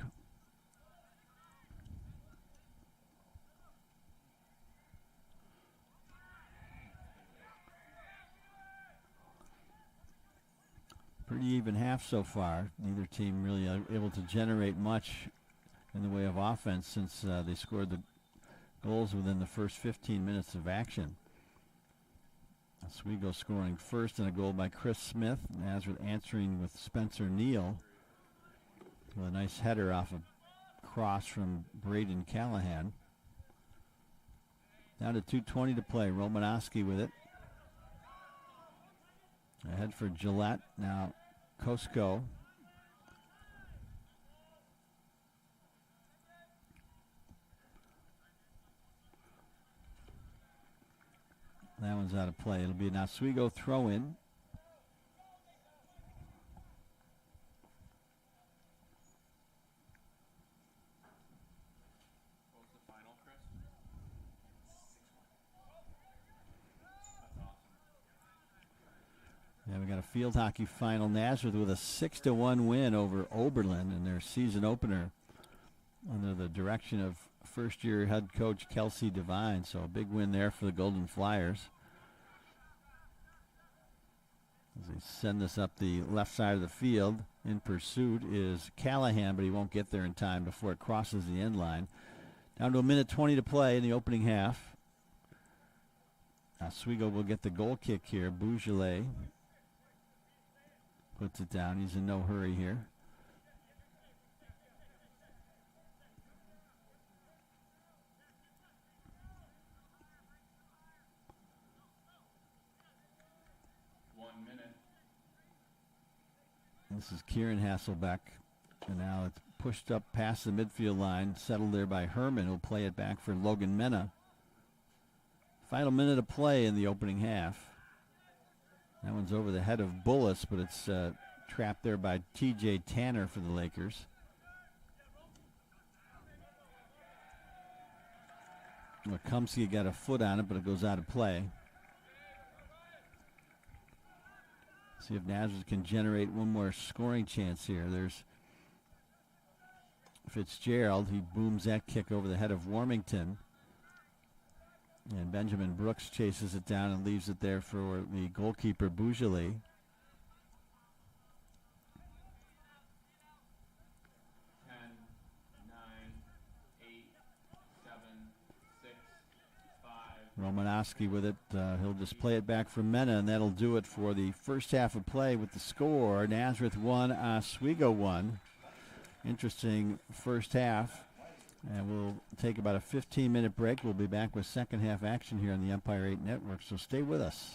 Pretty even half so far. Neither team really able to generate much in the way of offense since they scored the goals within the first 15 minutes of action. Oswego scoring first, and a goal by Chris Smith. Nazareth answering with Spencer Neal with a nice header off a cross from Braden Callahan. Down to 2:20 to play. Romanowski with it. Ahead for Gillette. Now Kosko. That one's out of play. It'll be an Oswego throw-in. What was the final, Chris? 6-1. That's awesome. And we got a field hockey final. Nazareth with a 6-1 win over Oberlin in their season opener under the direction of first-year head coach Kelsey Devine. So a big win there for the Golden Flyers. As they send this up the left side of the field, in pursuit is Callahan, but he won't get there in time before it crosses the end line. Down to a minute 20 to play in the opening half. Oswego will get the goal kick here. Beaujolais puts it down. He's in no hurry here. This is Kieran Hasselbeck. And now it's pushed up past the midfield line, settled there by Herman, who'll play it back for Logan Mena. Final minute of play in the opening half. That one's over the head of Bullis, but it's trapped there by T.J. Tanner for the Lakers. Wakumski got a foot on it, but it goes out of play. See if Nazareth can generate one more scoring chance here. There's Fitzgerald. He booms that kick over the head of Warmington. And Benjamin Brooks chases it down and leaves it there for the goalkeeper, Beaujolais. Romanowski with it. He'll just play it back for Mena, and that'll do it for the first half of play with the score. Nazareth 1, Oswego 1. Interesting first half. And we'll take about a 15-minute break. We'll be back with second half action here on the Empire 8 Network, so stay with us.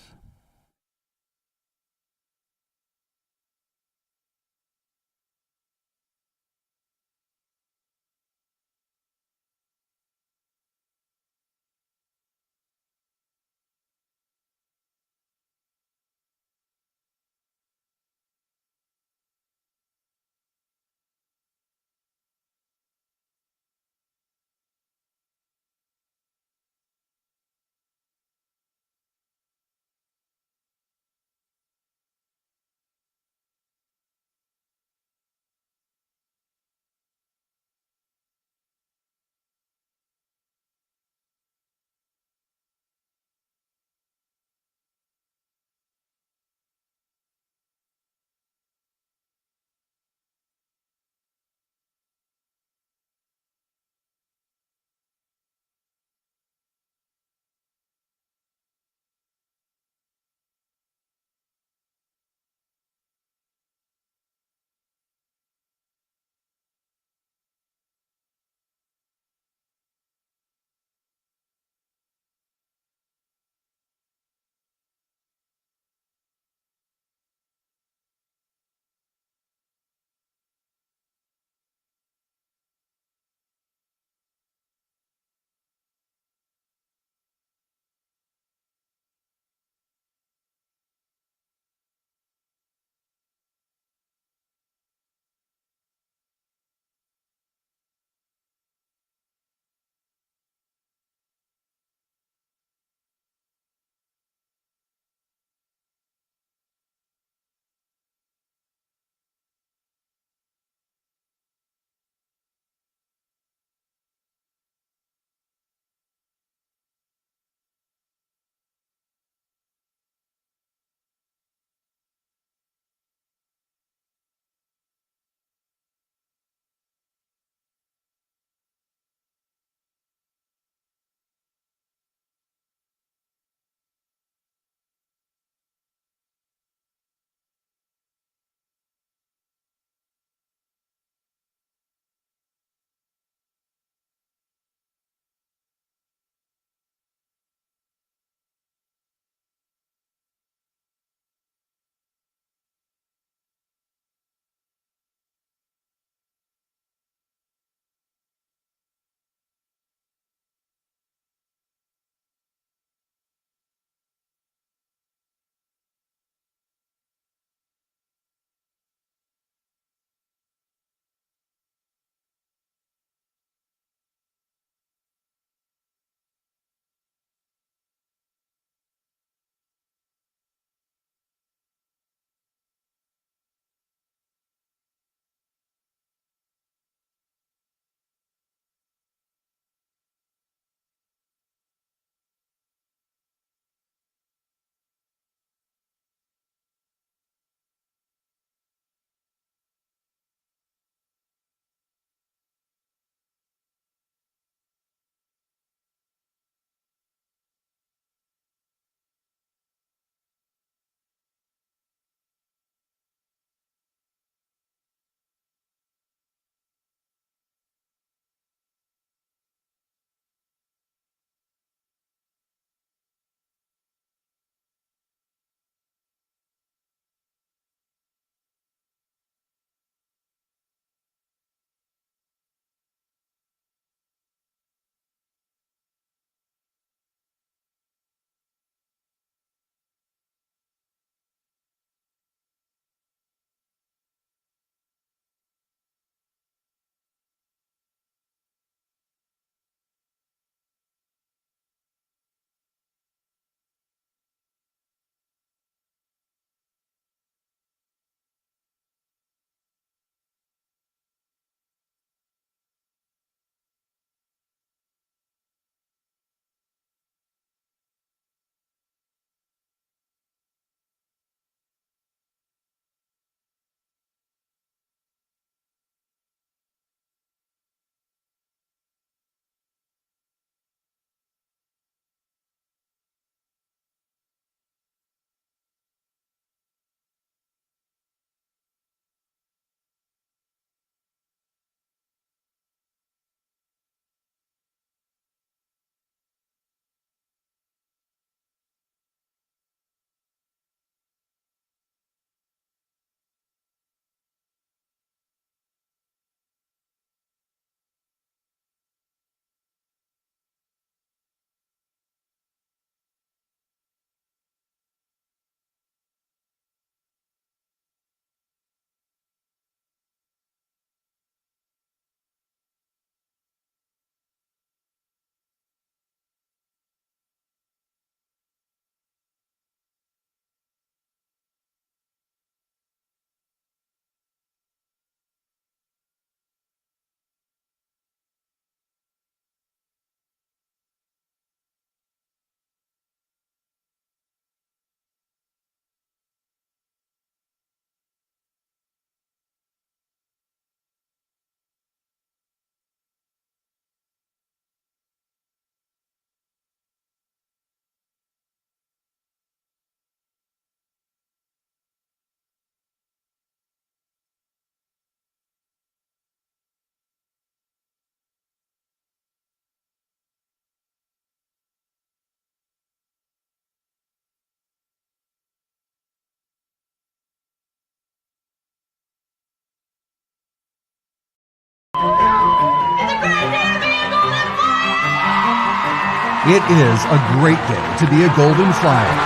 It is a great day to be a Golden Flyer.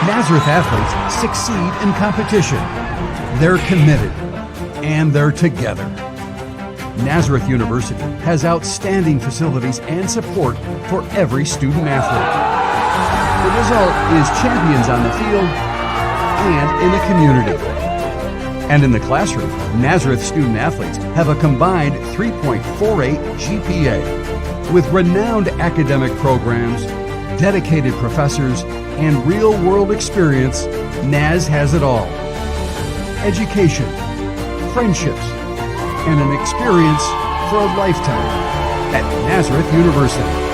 Nazareth athletes succeed in competition. They're committed, and they're together. Nazareth University has outstanding facilities and support for every student athlete. The result is champions on the field and in the community. And in the classroom, Nazareth student athletes have a combined 3.48 GPA. With renowned academic programs, dedicated professors, and real-world experience, Naz has it all. Education, friendships, and an experience for a lifetime at Nazareth University.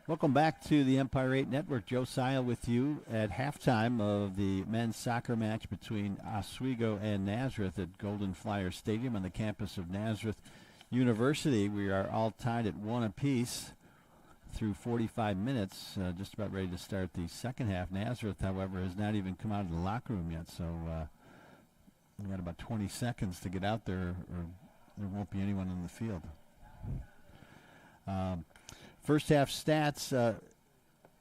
Welcome back to the Empire 8 Network. Joe Sile with you at halftime of the men's soccer match between Oswego and Nazareth at Golden Flyer Stadium on the campus of Nazareth University. We are all tied at 1 apiece through 45 minutes, just about ready to start the second half. Nazareth, however, has not even come out of the locker room yet, so we've got about 20 seconds to get out there, or there won't be anyone in the field. First half stats,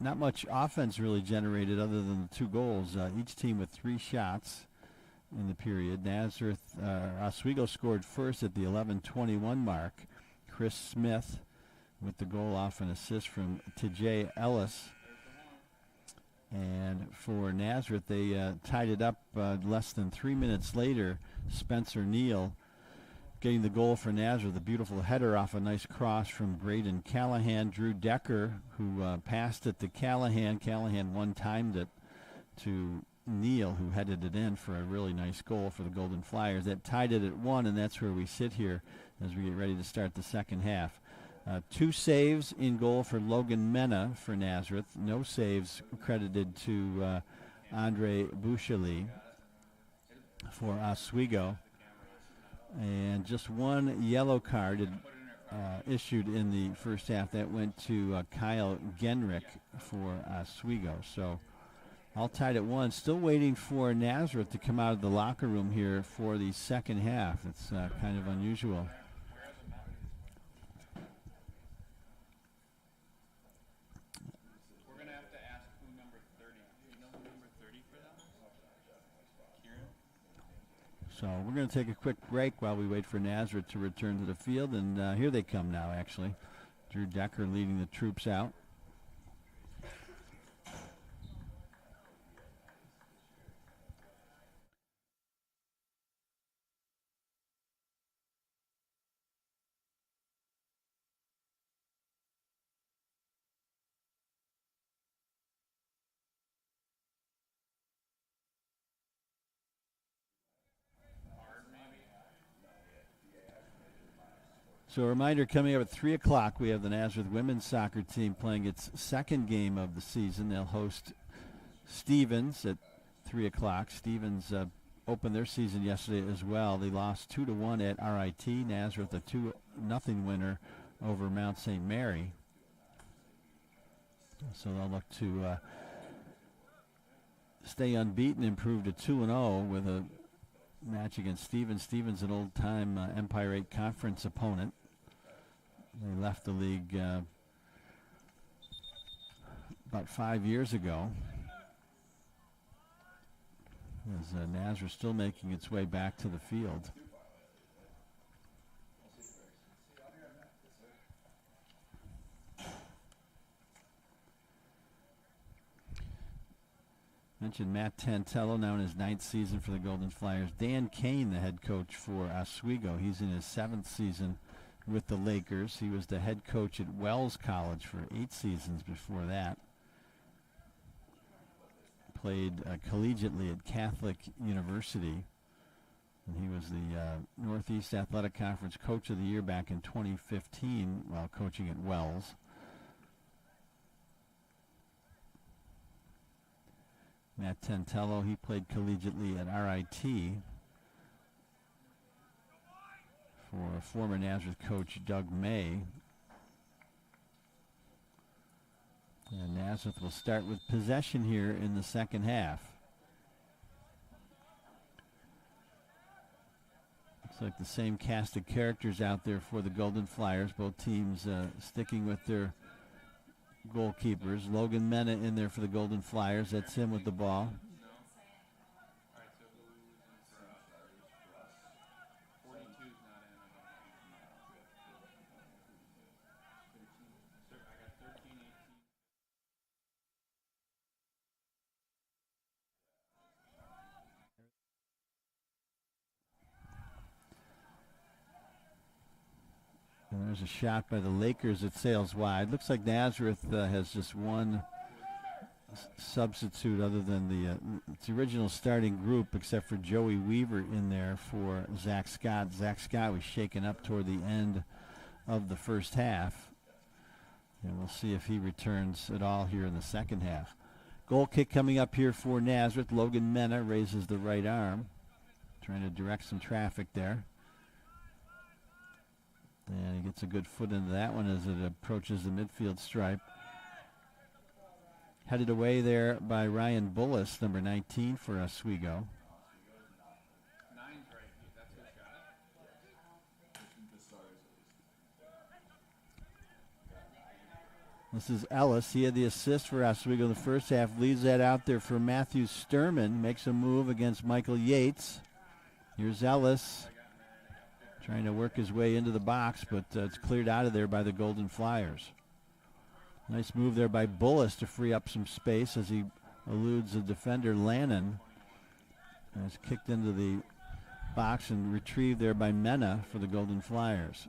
not much offense really generated other than the 2 goals. Each team with 3 shots in the period. Oswego scored first at the 11:21 mark. Chris Smith with the goal off an assist from TJ Ellis. And for Nazareth, they tied it up less than 3 minutes later. Spencer Neal getting the goal for Nazareth, a beautiful header off a nice cross from Braden Callahan. Drew Decker, who passed it to Callahan. Callahan one-timed it to Neal, who headed it in for a really nice goal for the Golden Flyers. That tied it at 1, and that's where we sit here as we get ready to start the second half. 2 saves in goal for Logan Mena for Nazareth. No saves credited to Andre Bouchely for Oswego. And just 1 yellow card issued in the first half. That went to Kyle Genrick for Oswego. So all tied at 1. Still waiting for Nazareth to come out of the locker room here for the second half. It's kind of unusual. We're going to have to ask who number 30. Do you know who number 30 for them? Kieran? So we're going to take a quick break while we wait for Nazareth to return to the field. And here they come now, actually. Drew Decker leading the troops out. So a reminder, coming up at 3 o'clock, we have the Nazareth women's soccer team playing its second game of the season. They'll host Stevens at 3 o'clock. Stevens opened their season yesterday as well. They lost 2-1 at RIT. Nazareth a 2-0 winner over Mount St. Mary. So they'll look to stay unbeaten, improve to 2-0 with a match against Stevens. Stevens, an old-time Empire 8 Conference opponent. They left the league about 5 years ago. As Nazareth still making its way back to the field. Mentioned Matt Tantello, now in his 9th season for the Golden Flyers. Dan Kane, the head coach for Oswego. He's in his 7th season with the Lakers. He was the head coach at Wells College for 8 seasons before that. Played collegiately at Catholic University. And he was the Northeast Athletic Conference Coach of the Year back in 2015 while coaching at Wells. Matt Tantello, he played collegiately at RIT for former Nazareth coach Doug May. And Nazareth will start with possession here in the second half. Looks like the same cast of characters out there for the Golden Flyers. Both teams sticking with their goalkeepers. Logan Mena in there for the Golden Flyers. That's him with the ball. And there's a shot by the Lakers that sails wide. Looks like Nazareth has just one substitute other than its original starting group, except for Joey Weaver in there for Zach Scott. Zach Scott was shaken up toward the end of the first half. And we'll see if he returns at all here in the second half. Goal kick coming up here for Nazareth. Logan Mena raises the right arm, trying to direct some traffic there. And he gets a good foot into that one as it approaches the midfield stripe. Headed away there by Ryan Bullis, number 19 for Oswego. This is Ellis. He had the assist for Oswego in the first half. Leaves that out there for Matthew Sturman. Makes a move against Michael Yates. Here's Ellis trying to work his way into the box, but it's cleared out of there by the Golden Flyers. Nice move there by Bullis to free up some space as he eludes the defender Lannon. And it's kicked into the box and retrieved there by Mena for the Golden Flyers.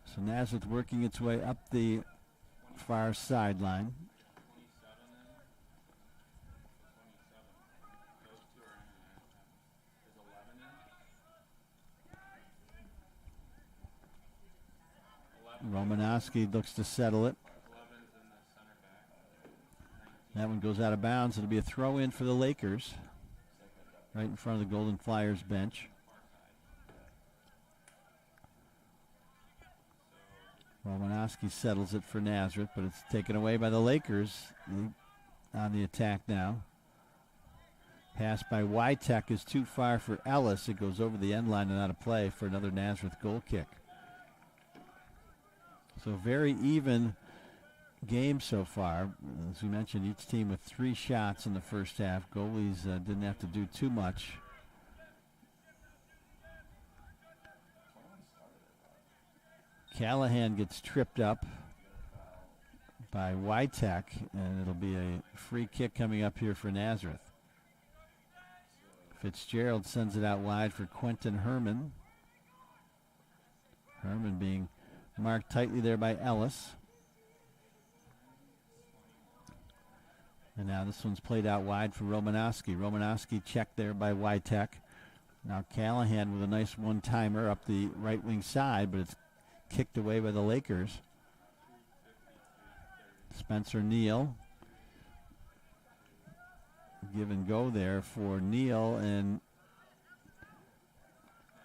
So Nazareth working its way up the far sideline. Romanowski looks to settle it. That one goes out of bounds. It'll be a throw in for the Lakers right in front of the Golden Flyers bench. Romanowski settles it for Nazareth, but it's taken away by the Lakers on the attack now. Pass by Wytek is too far for Ellis. It goes over the end line and out of play for another Nazareth goal kick. So very even game so far. As we mentioned, each team with 3 shots in the first half. Goalies didn't have to do too much. Callahan gets tripped up by Wytek, and it'll be a free kick coming up here for Nazareth. Fitzgerald sends it out wide for Quentin Herman. Herman being marked tightly there by Ellis. And now this one's played out wide for Romanowski. Romanowski checked there by Wytek. Now Callahan with a nice one-timer up the right wing side, but it's kicked away by the Lakers. Spencer Neal. Give and go there for Neal, and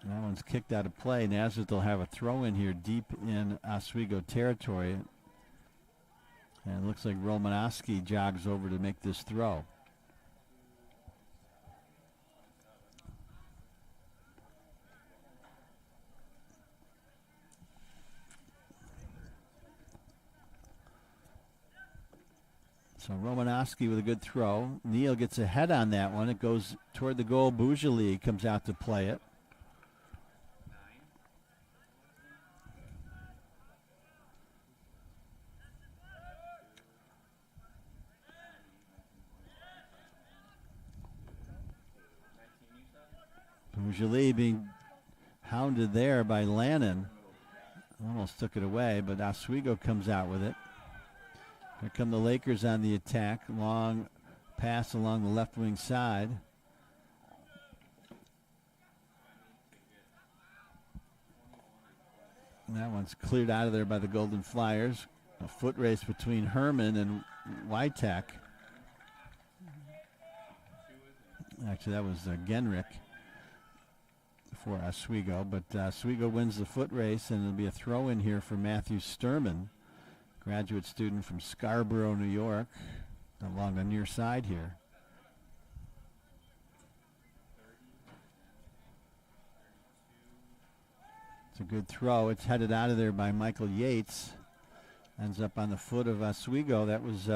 that one's kicked out of play. Nazareth will have a throw in here deep in Oswego territory. And it looks like Romanowski jogs over to make this throw. So Romanowski with a good throw. Neal gets a head on that one. It goes toward the goal. Boujali comes out to play it. Boujali being hounded there by Lannon. Almost took it away, but Oswego comes out with it. Here come the Lakers on the attack. Long pass along the left wing side. And that one's cleared out of there by the Golden Flyers. A foot race between Herman and Wytek. Actually, that was Genrick for Oswego. But Oswego wins the foot race, and it'll be a throw in here for Matthew Sturman, graduate student from Scarborough, New York, along the near side here. It's a good throw. It's headed out of there by Michael Yates. Ends up on the foot of Oswego. That was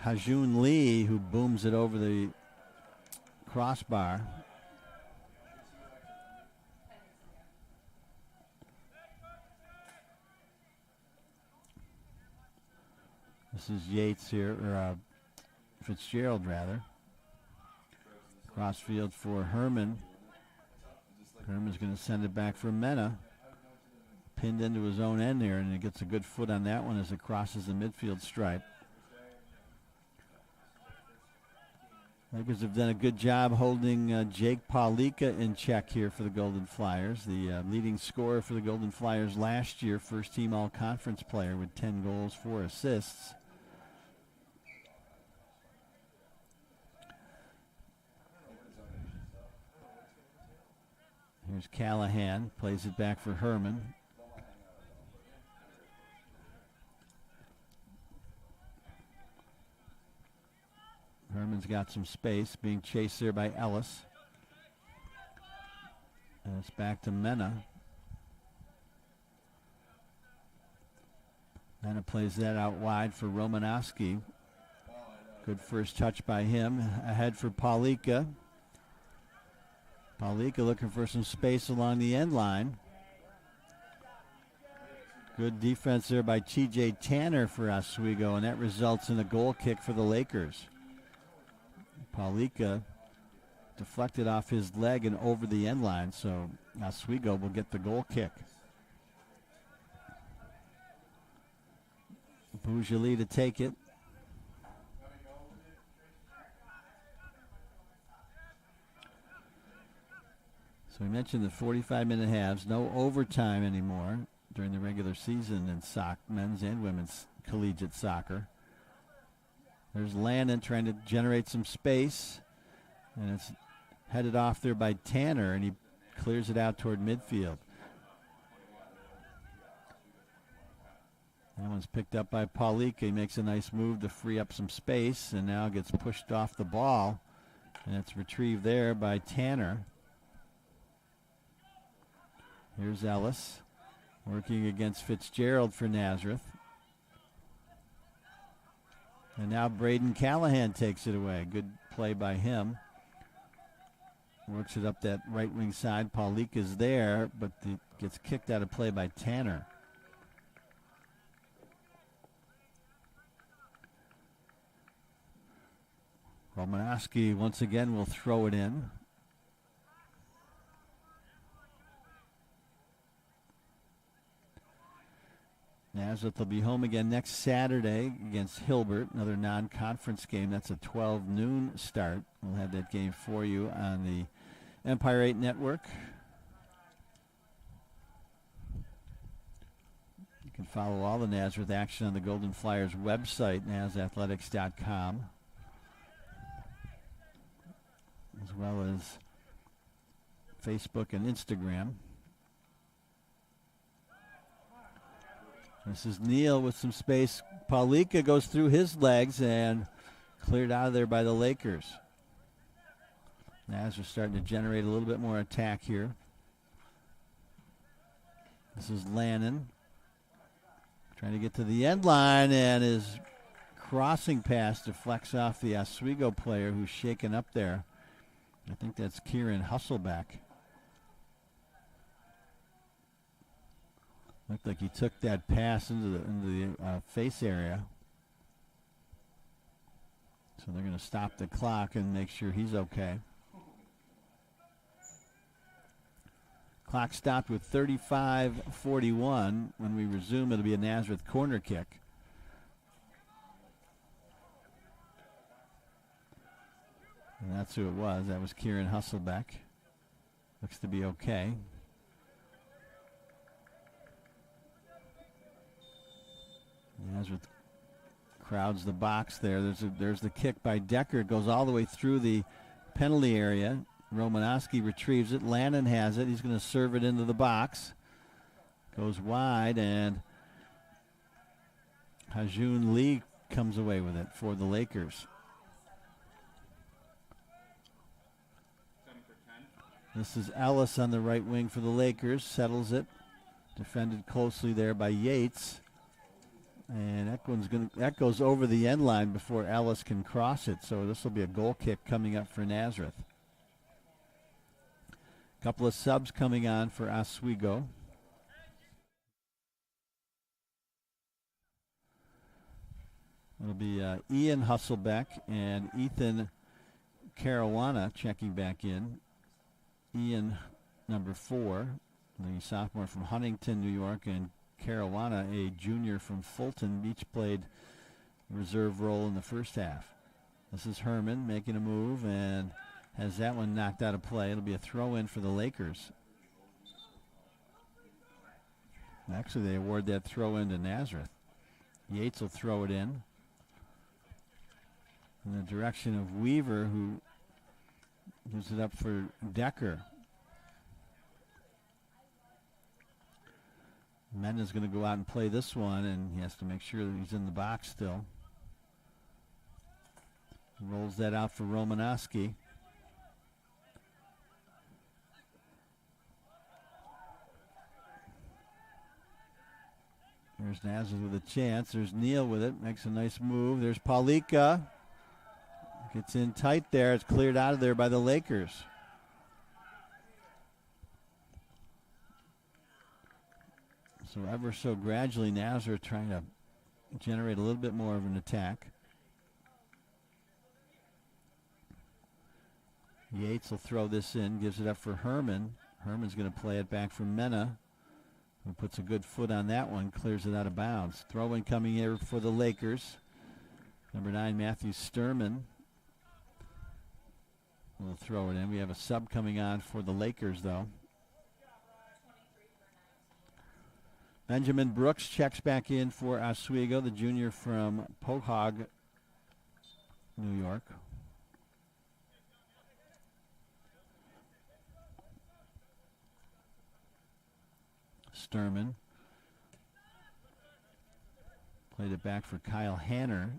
Hajun Lee who booms it over the crossbar. This is Yates here, or Fitzgerald rather. Crossfield for Herman. Herman's going to send it back for Mena. Pinned into his own end here, and he gets a good foot on that one as it crosses the midfield stripe. Lakers have done a good job holding Jake Paulika in check here for the Golden Flyers, the leading scorer for the Golden Flyers last year, first-team all-conference player with 10 goals, 4 assists. Here's Callahan, plays it back for Herman. Herman's got some space, being chased there by Ellis. And it's back to Mena. Mena plays that out wide for Romanowski. Good first touch by him. Ahead for Paulika. Paulika looking for some space along the end line. Good defense there by T.J. Tanner for Oswego, and that results in a goal kick for the Lakers. Paulika deflected off his leg and over the end line, so Oswego will get the goal kick. Bougeli to take it. So we mentioned the 45-minute halves, no overtime anymore during the regular season in men's and women's collegiate soccer. There's Lannon trying to generate some space, and it's headed off there by Tanner, and he clears it out toward midfield. That one's picked up by Paulika. He makes a nice move to free up some space, and now gets pushed off the ball, and it's retrieved there by Tanner. Here's Ellis working against Fitzgerald for Nazareth. And now Braden Callahan takes it away. Good play by him. Works it up that right wing side. Paulika's there, but gets kicked out of play by Tanner. Romanowski once again will throw it in. Nazareth will be home again next Saturday against Hilbert, another non-conference game. That's a 12 noon start. We'll have that game for you on the Empire 8 Network. You can follow all the Nazareth action on the Golden Flyers website, nazathletics.com, as well as Facebook and Instagram. This is Neal with some space. Paulika goes through his legs and cleared out of there by the Lakers. Nazareth starting to generate a little bit more attack here. This is Lannon trying to get to the end line, and his crossing pass deflects off the Oswego player who's shaken up there. I think that's Kieran Husselbeck. Looked like he took that pass into the face area. So they're going to stop the clock and make sure he's okay. Clock stopped with 35:41. When we resume, it'll be a Nazareth corner kick. And that's who it was. That was Kieran Husselbeck. Looks to be okay. Nazareth crowds the box there. There's the kick by Decker. It goes all the way through the penalty area. Romanowski retrieves it. Lannon has it. He's going to serve it into the box. Goes wide, and Hajun Lee comes away with it for the Lakers. This is Ellis on the right wing for the Lakers. Settles it. Defended closely there by Yates. And that goes over the end line before Ellis can cross it. So this will be a goal kick coming up for Nazareth. A couple of subs coming on for Oswego. It'll be Ian Husselbeck and Ethan Caruana checking back in. Ian, number 4, the sophomore from Huntington, New York, and Caruana, a junior from Fulton, each played a reserve role in the first half. This is Herman making a move and has that one knocked out of play. It'll be a throw-in for the Lakers. Actually, they award that throw-in to Nazareth. Yates will throw it in the direction of Weaver, who gives it up for Decker. Mena's going to go out and play this one, and he has to make sure that he's in the box still. Rolls that out for Romanowski. There's Nazareth with a chance. There's Neal with it. Makes a nice move. There's Paulika. Gets in tight there. It's cleared out of there by the Lakers. So ever so gradually, Nazareth trying to generate a little bit more of an attack. Yates will throw this in, gives it up for Herman. Herman's going to play it back for Mena, who puts a good foot on that one, clears it out of bounds. Throw-in coming here for the Lakers. Number 9, Matthew Sturman will throw it in. We have a sub coming on for the Lakers, though. Benjamin Brooks checks back in for Oswego, the junior from Pohog, New York. Sturman played it back for Kyle Hanner.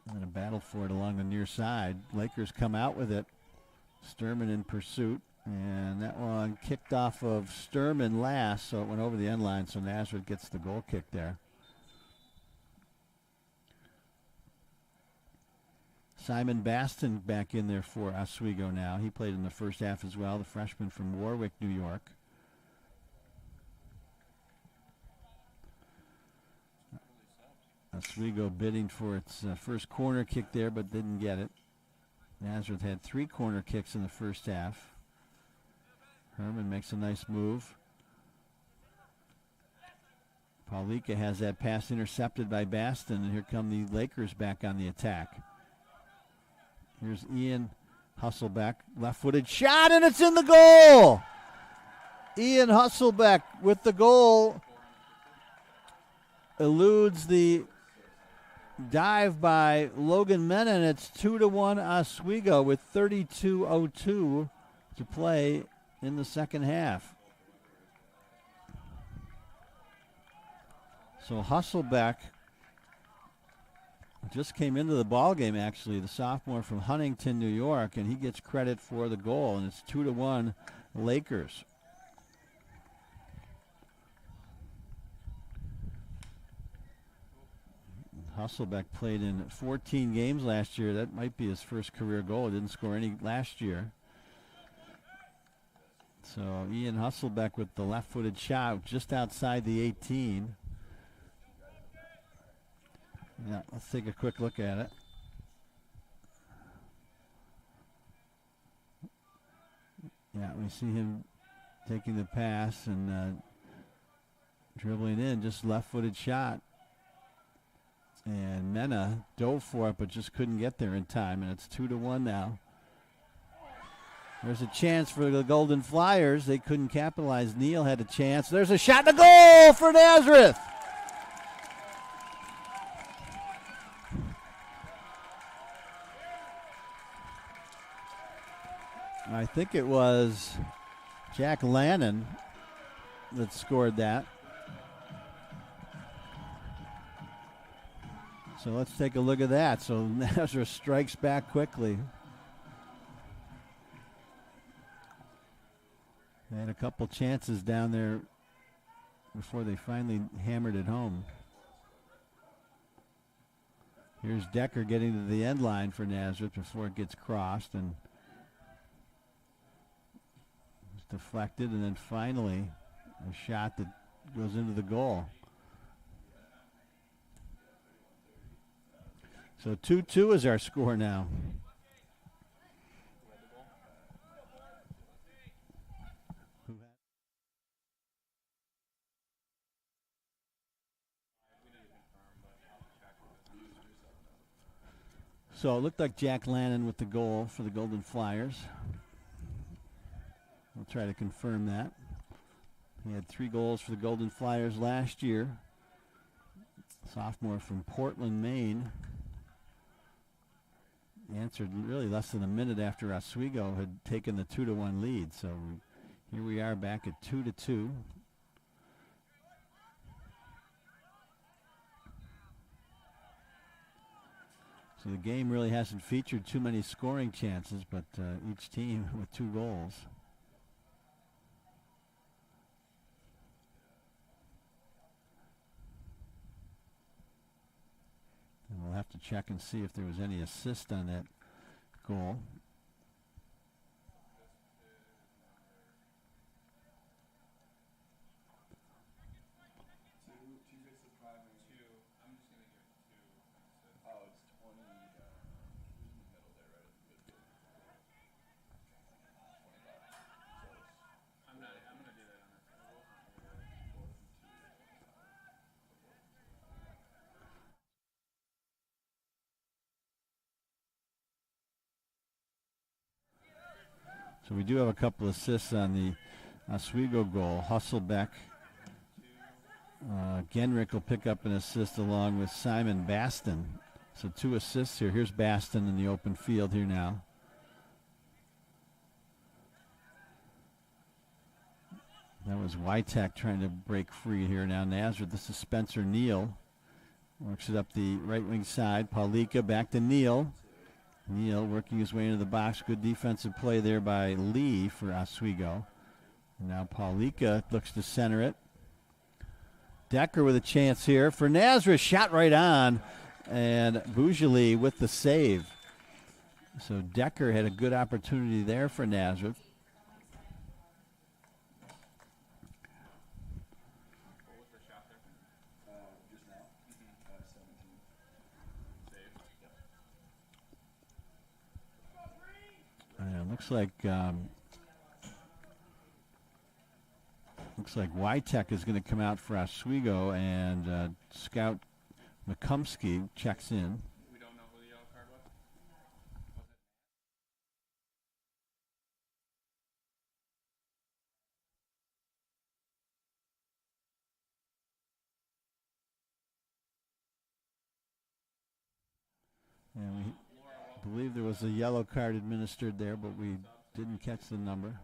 And a battle for it along the near side. Lakers come out with it. Sturman in pursuit. And that one kicked off of Sturman last, so it went over the end line, so Nazareth gets the goal kick there. Simon Baston back in there for Oswego now. He played in the first half as well, the freshman from Warwick, New York. Oswego bidding for its first corner kick there, but didn't get it. Nazareth had 3 corner kicks in the first half. Herman makes a nice move. Paulika has that pass intercepted by Baston, and here come the Lakers back on the attack. Here's Ian Husselbeck, left-footed shot, and it's in the goal! Ian Husselbeck with the goal. Eludes the dive by Logan Mena, and it's 2-1 Oswego with 32:02 to play in the second half. So Husselbeck just came into the ball game, actually, the sophomore from Huntington, New York, and he gets credit for the goal, and it's 2-1 Lakers. Husselbeck played in 14 games last year. That might be his first career goal. He didn't score any last year. So Ian Husselbeck with the left-footed shot just outside the 18. Yeah, let's take a quick look at it. Yeah, we see him taking the pass and dribbling in, just left-footed shot. And Mena dove for it, but just couldn't get there in time, and it's 2-1 now. There's a chance for the Golden Flyers. They couldn't capitalize. Neal had a chance. There's a shot to goal for Nazareth. I think it was Jack Lannon that scored that. So let's take a look at that. So Nazareth strikes back quickly. They had a couple chances down there before they finally hammered it home. Here's Decker getting to the end line for Nazareth before it gets crossed, and it's deflected, and then finally a shot that goes into the goal. So 2-2 is our score now. So it looked like Jack Lannon with the goal for the Golden Flyers. We'll try to confirm that. He had 3 goals for the Golden Flyers last year. Sophomore from Portland, Maine. He answered really less than a minute after Oswego had taken the 2-1 lead. So here we are back at 2-2. So the game really hasn't featured too many scoring chances, but each team with 2 goals. And we'll have to check and see if there was any assist on that goal. So we do have a couple assists on the Oswego goal. Husselbeck. Genrick will pick up an assist along with Simon Baston. So 2 assists here. Here's Baston in the open field here now. That was Wytek trying to break free here now. Nazareth, this is Spencer Neal. Works it up the right wing side. Paulika back to Neal. Neal working his way into the box. Good defensive play there by Lee for Oswego. And now Paulika looks to center it. Decker with a chance here for Nazareth. Shot right on. And Bougeli with the save. So Decker had a good opportunity there for Nazareth. Looks like Wytek is going to come out for Oswego, and Scout McCumsky checks in. We don't know who the yellow card was? And we believe there was a yellow card administered there, but we didn't catch the number.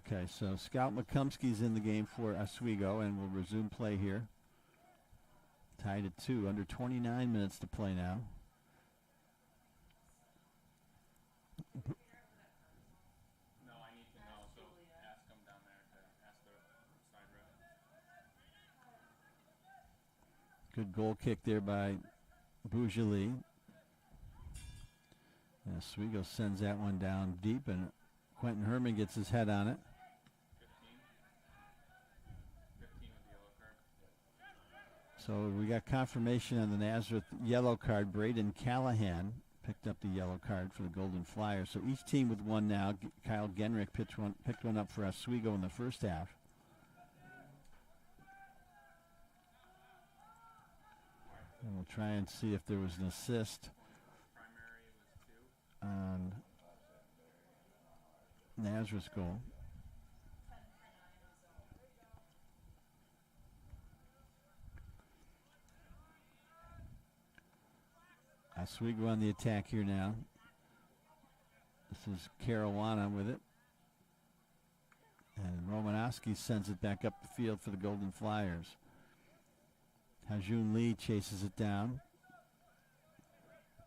Okay, so Scout McCumsky's in the game for Oswego, and we'll resume play here. Tied at 2, under 29 minutes to play now. No, I need to know, so ask them down there to ask the side ref. Good goal kick there by Bougeli. Oswego sends that one down deep, and Quentin Herman gets his head on it. 15 with the yellow card. So we got confirmation on the Nazareth yellow card. Braden Callahan picked up the yellow card for the Golden Flyers. So each team with one now. Kyle Genrick picked one up for Oswego in the first half. And we'll try and see if there was an assist on Nazareth's goal. Oswego on the attack here now. This is Caruana with it. And Romanowski sends it back up the field for the Golden Flyers. Hajun Lee chases it down.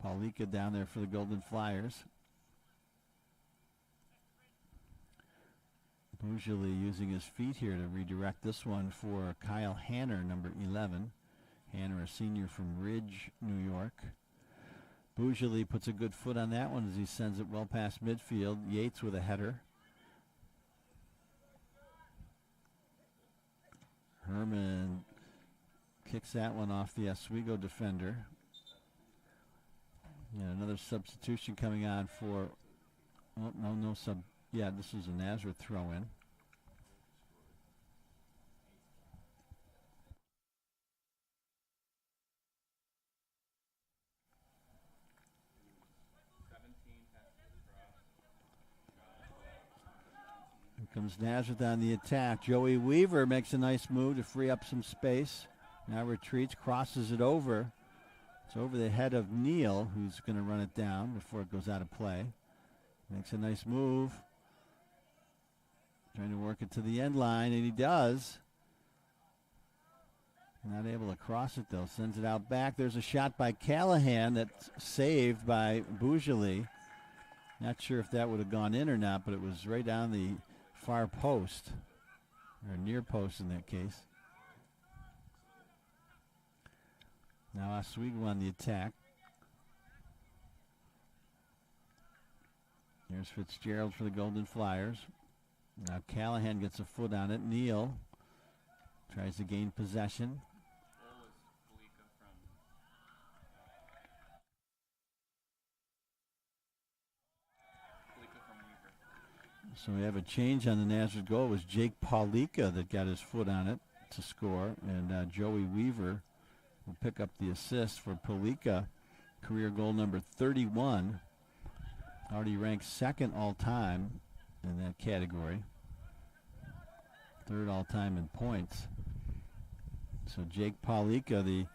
Paulika down there for the Golden Flyers. Bougeli using his feet here to redirect this one for Kyle Hanner, number 11. Hanner, a senior from Ridge, New York. Bougeli puts a good foot on that one as he sends it well past midfield. Yates with a header. Herman kicks that one off the Oswego defender. Yeah, another substitution coming on for, oh, no sub. Yeah, this is a Nazareth throw-in. comes Nazareth on the attack. Joey Weaver makes a nice move to free up some space. Now retreats, crosses it over. It's over the head of Neal, who's going to run it down before it goes out of play. Makes a nice move. Trying to work it to the end line, and he does. Not able to cross it, though. Sends it out back. There's a shot by Callahan that's saved by Bougeli. Not sure if that would have gone in or not, but it was right on the far post, or near post in that case. Now Oswego on the attack. Here's Fitzgerald for the Golden Flyers. Now Callahan gets a foot on it. Neal tries to gain possession. So we have a change on the Nazareth goal. It was Jake Paulika that got his foot on it to score, and Joey Weaver will pick up the assist for Paulika, career goal number 31. Already ranked second all-time in that category. Third all-time in points. So Jake Paulika, the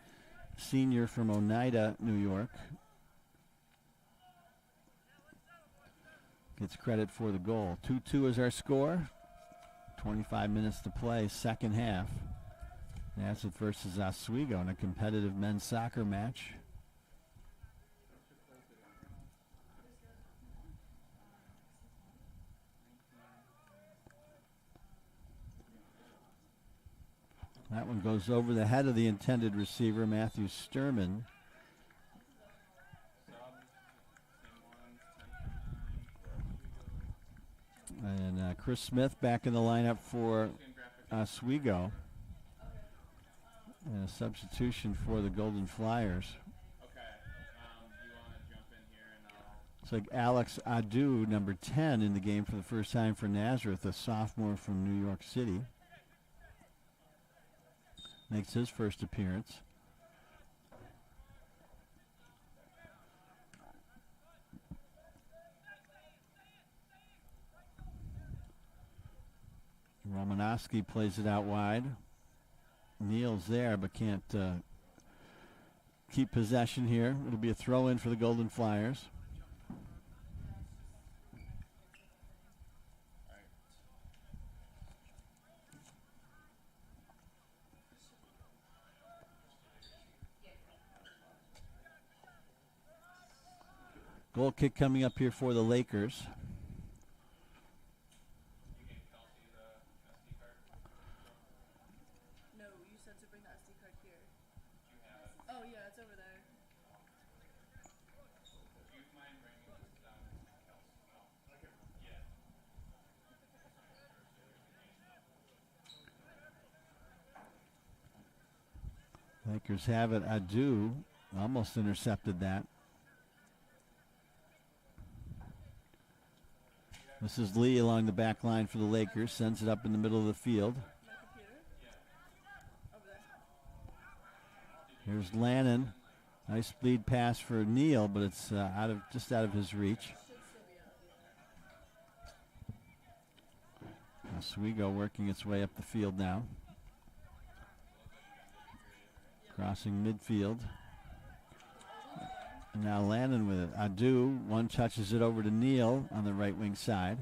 senior from Oneida, New York, gets credit for the goal. 2-2 is our score. 25 minutes to play, second half. Nazareth versus Oswego in a competitive men's soccer match. That one goes over the head of the intended receiver, Matthew Sturman. And Chris Smith back in the lineup for Oswego. And a substitution for the Golden Flyers. It's like Alex Adu, number 10, in the game for the first time for Nazareth, a sophomore from New York City. Makes his first appearance. Romanowski plays it out wide. Neal's there, but can't keep possession here. It'll be a throw-in for the Golden Flyers. Goal kick coming up here for the Lakers. No, you said to bring the SD card here. Oh yeah, it's over there. Lakers have it. Adu almost intercepted that. This is Lee along the back line for the Lakers. Sends it up in the middle of the field. My computer? Over there. Here's Lannon. Nice lead pass for Neal, but it's just out of his reach. Oswego working its way up the field now. Crossing midfield. And now Lannon with it. Adu, one touches it over to Neal on the right wing side.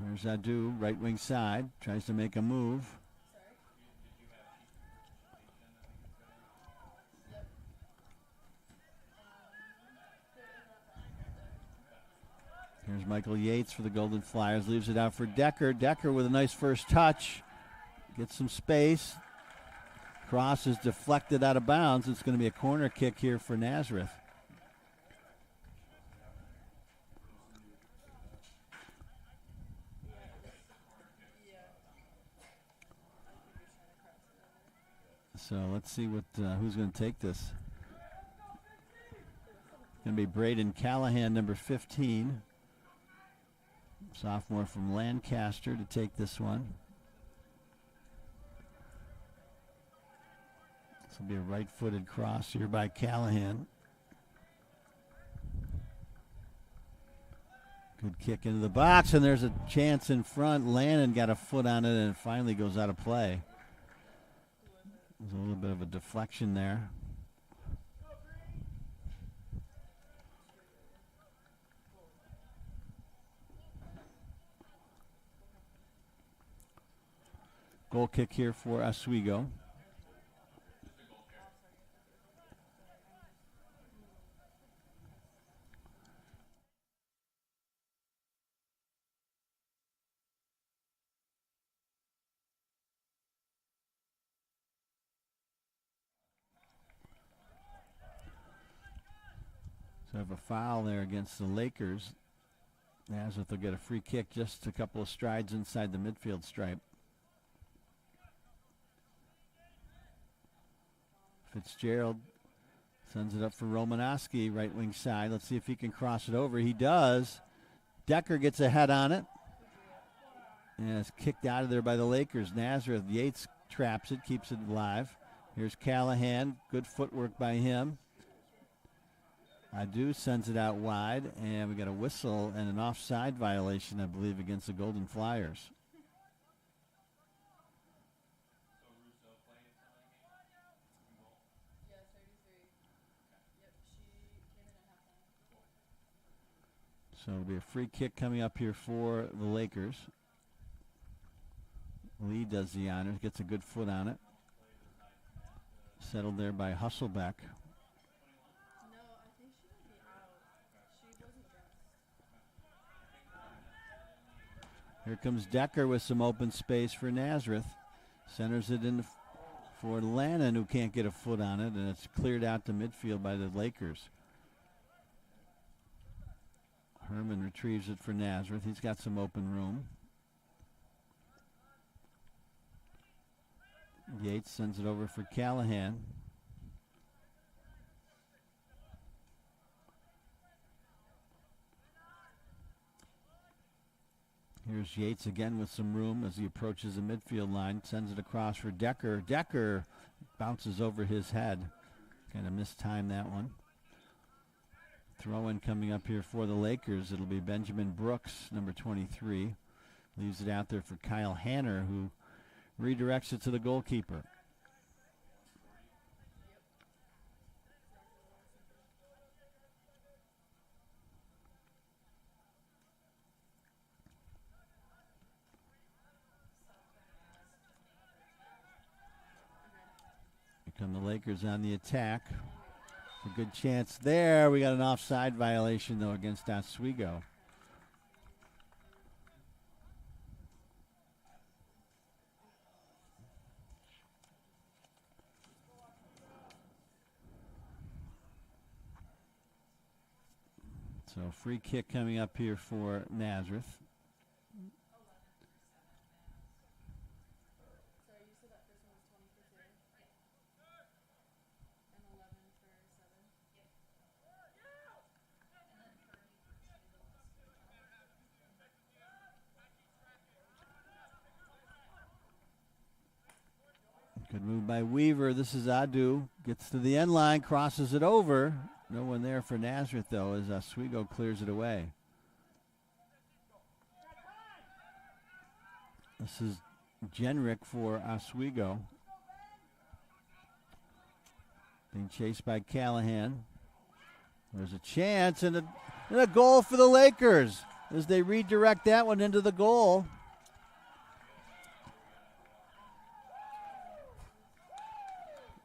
Here's Adu, right wing side, tries to make a move. Here's Michael Yates for the Golden Flyers, leaves it out for Decker. Decker with a nice first touch. Gets some space. Cross is deflected out of bounds. It's going to be a corner kick here for Nazareth. So let's see what who's going to take this. Going to be Braden Callahan, number 15. Sophomore from Lancaster to take this one. This will be a right-footed cross here by Callahan. Good kick into the box, and there's a chance in front. Lannon got a foot on it, and it finally goes out of play. There's a little bit of a deflection there. Goal kick here for Oswego. So have a foul there against the Lakers. Nazareth will get a free kick just a couple of strides inside the midfield stripe. Fitzgerald sends it up for Romanowski, right wing side. Let's see if he can cross it over. He does. Decker gets a head on it. And it's kicked out of there by the Lakers. Nazareth, Yates traps it, keeps it alive. Here's Callahan. Good footwork by him. Adu sends it out wide, and we got a whistle and an offside violation, I believe, against the Golden Flyers. So it'll be a free kick coming up here for the Lakers. Lee does the honors, gets a good foot on it. Settled there by Husselbeck. Here comes Decker with some open space for Nazareth. Centers it in for Lannon, who can't get a foot on it, and it's cleared out to midfield by the Lakers. Herman retrieves it for Nazareth. He's got some open room. Yates sends it over for Callahan. Here's Yates again with some room as he approaches the midfield line. Sends it across for Decker. Decker bounces over his head. Kind of mistimed that one. Throw-in coming up here for the Lakers. It'll be Benjamin Brooks, number 23. Leaves it out there for Kyle Hanner, who redirects it to the goalkeeper. Come the Lakers on the attack. A good chance there. We got an offside violation, though, against Oswego. So free kick coming up here for Nazareth. Good move by Weaver. This is Adu. Gets to the end line, crosses it over. No one there for Nazareth, though, as Oswego clears it away. This is Jenrick for Oswego. Being chased by Callahan. There's a chance and a goal for the Lakers as they redirect that one into the goal.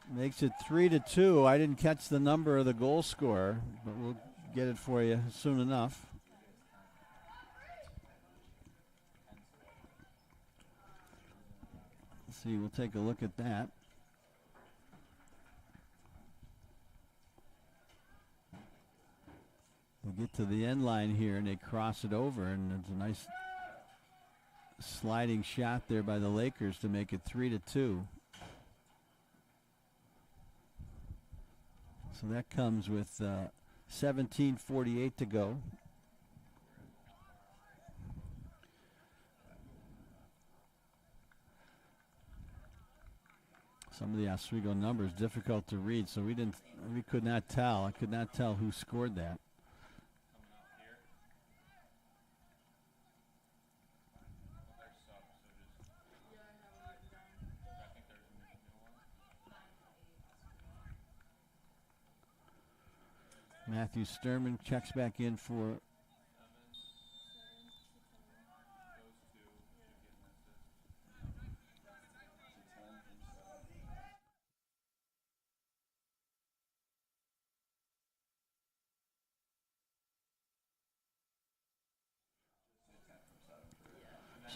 Makes it 3-2. I didn't catch the number of the goal scorer, but we'll get it for you soon enough. Let's see, we'll take a look at that. They get to the end line here and they cross it over, and it's a nice sliding shot there by the Lakers to make it 3-2. So that comes with 17:48 to go. Some of the Oswego numbers difficult to read, so we could not tell. I could not tell who scored that. Matthew Sturman checks back in for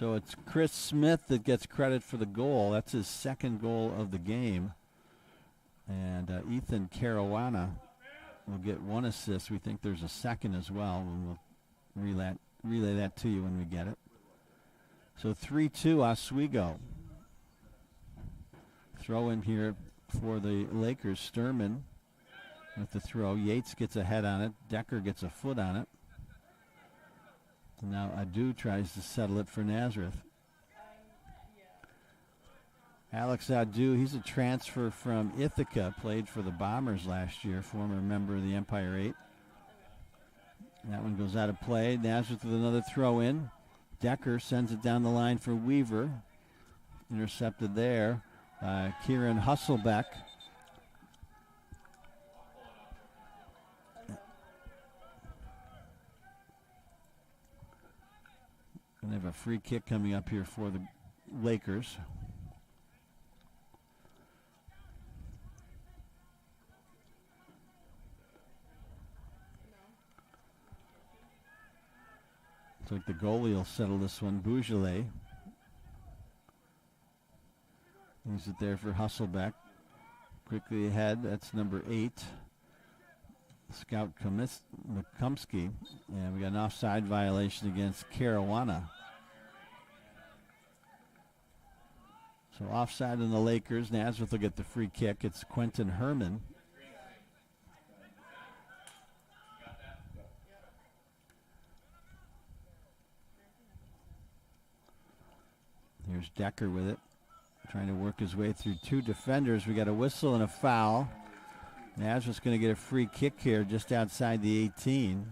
So it's Chris Smith that gets credit for the goal. That's his second goal of the game. And Ethan Caruana will get one assist. We think there's a second as well. And we'll relay that to you when we get it. So 3-2 Oswego. Throw in here for the Lakers. Sturman with the throw. Yates gets a head on it. Decker gets a foot on it. Now Adu tries to settle it for Nazareth. Alex Adu, he's a transfer from Ithaca, played for the Bombers last year, former member of the Empire 8. That one goes out of play. Nazareth with another throw in. Decker sends it down the line for Weaver. Intercepted there by Kieran Husselbeck. And they have a free kick coming up here for the Lakers. Looks like the goalie will settle this one. Bougele. Leaves it there for Husselbeck. Quickly ahead, that's number 8. Scout Mikumski. And we got an offside violation against Caruana. So offside on the Lakers. Nazareth will get the free kick. It's Quentin Herman. Here's Decker with it. Trying to work his way through two defenders. We got a whistle and a foul. Nazareth's going to get a free kick here just outside the 18.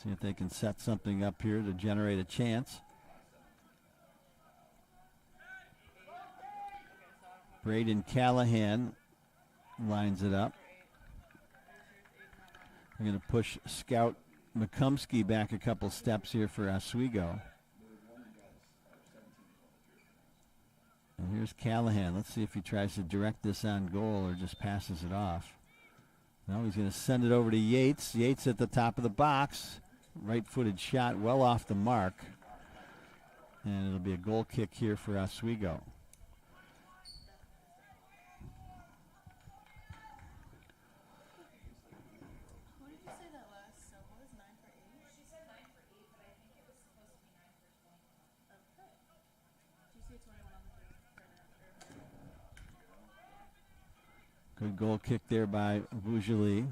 See if they can set something up here to generate a chance. Braden Callahan lines it up. They're going to push Scout Mikumski back a couple steps here for Oswego. And here's Callahan. Let's see if he tries to direct this on goal or just passes it off. No, he's going to send it over to Yates. Yates at the top of the box. Right-footed shot well off the mark. And it'll be a goal kick here for Oswego. Who did you say that last syllable is 9 for 8? She said 9 for 8, but I think it was supposed to be 9 for 20. Okay. Do you see 21 on the third? Good goal kick there by Bougele.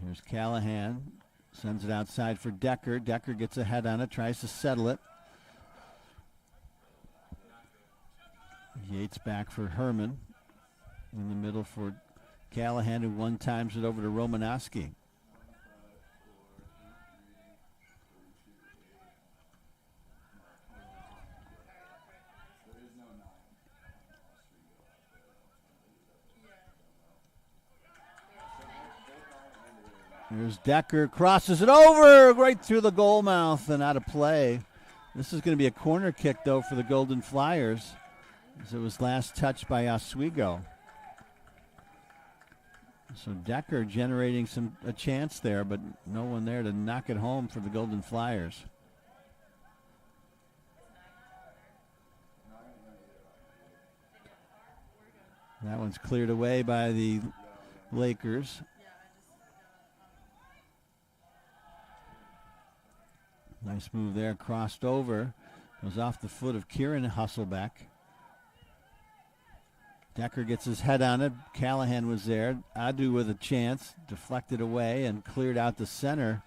Here's Callahan. Sends it outside for Decker. Decker gets a head on it, tries to settle it. Yates back for Herman. In the middle for Callahan, who one times it over to Romanowski. There's Decker, crosses it over right through the goal mouth and out of play. This is going to be a corner kick, though, for the Golden Flyers, as it was last touched by Oswego. So Decker generating a chance there, but no one there to knock it home for the Golden Flyers. That one's cleared away by the Lakers. Nice move there, crossed over. Goes off the foot of Kieran Husselbeck. Decker gets his head on it. Callahan was there. Adu with a chance. Deflected away and cleared out the center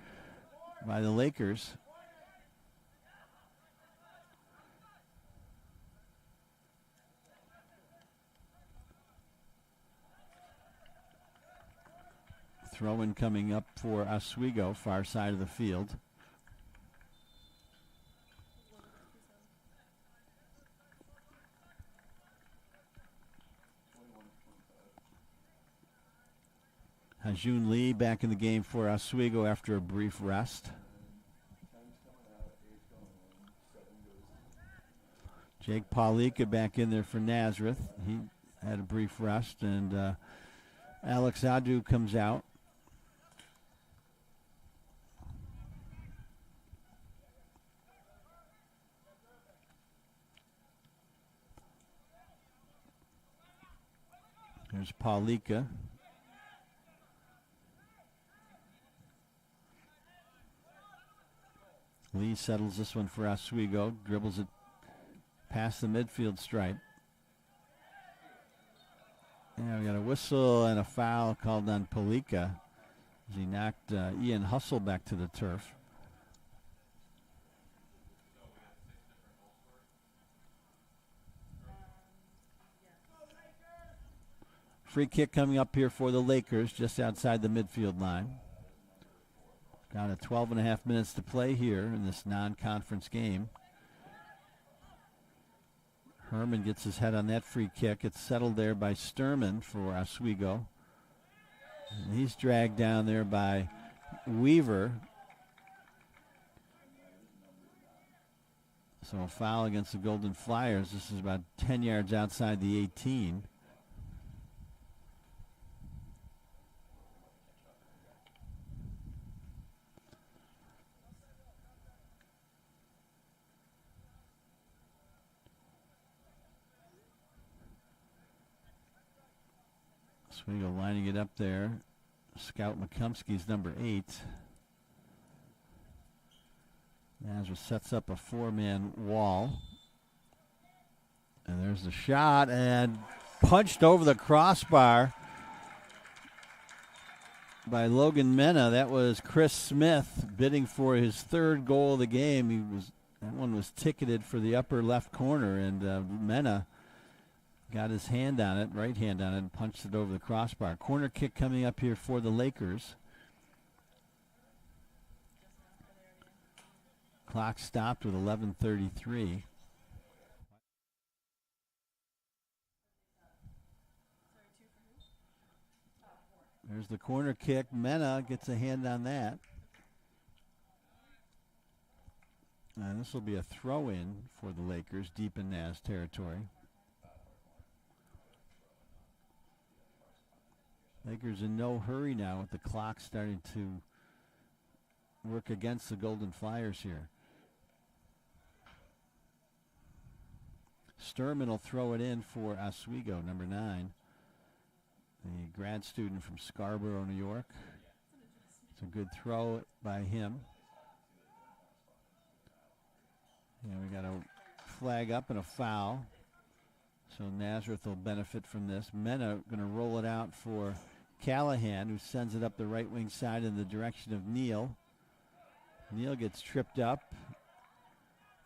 by the Lakers. Throw-in coming up for Oswego, far side of the field. Hajun Lee back in the game for Oswego after a brief rest. Jake Paulika back in there for Nazareth. He had a brief rest, and Alex Adu comes out. There's Paulika. Lee settles this one for Oswego, dribbles it past the midfield stripe. Yeah, we got a whistle and a foul called on Paulika as he knocked Ian Hustle back to the turf. Free kick coming up here for the Lakers just outside the midfield line. Got 12 and a half minutes to play here in this non-conference game. Herman gets his head on that free kick. It's settled there by Sturman for Oswego. And he's dragged down there by Weaver. So a foul against the Golden Flyers. This is about 10 yards outside the 18. Oswego lining it up there. Scout McCumsky's number 8. Nazareth sets up a 4-man wall. And there's the shot, and punched over the crossbar by Logan Mena. That was Chris Smith bidding for his 3rd goal of the game. That one was ticketed for the upper left corner, and Mena got his hand on it, right hand on it, and punched it over the crossbar. Corner kick coming up here for the Lakers. Clock stopped with 11:33. There's the corner kick. Mena gets a hand on that. And this will be a throw-in for the Lakers deep in Naz territory. Lakers in no hurry now with the clock starting to work against the Golden Flyers here. Sturman will throw it in for Oswego, number 9. The grad student from Scarborough, New York. It's a good throw by him. Yeah, we got a flag up and a foul. So Nazareth will benefit from this. Mena going to roll it out for Callahan, who sends it up the right wing side in the direction of Neal. Neal gets tripped up.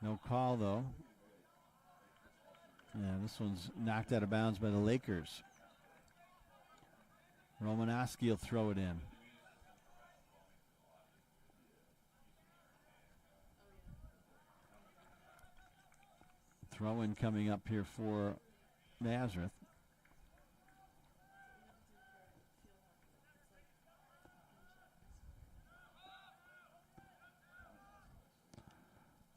No call, though. Yeah, this one's knocked out of bounds by the Lakers. Romanowski will throw it in. Throw-in coming up here for Nazareth.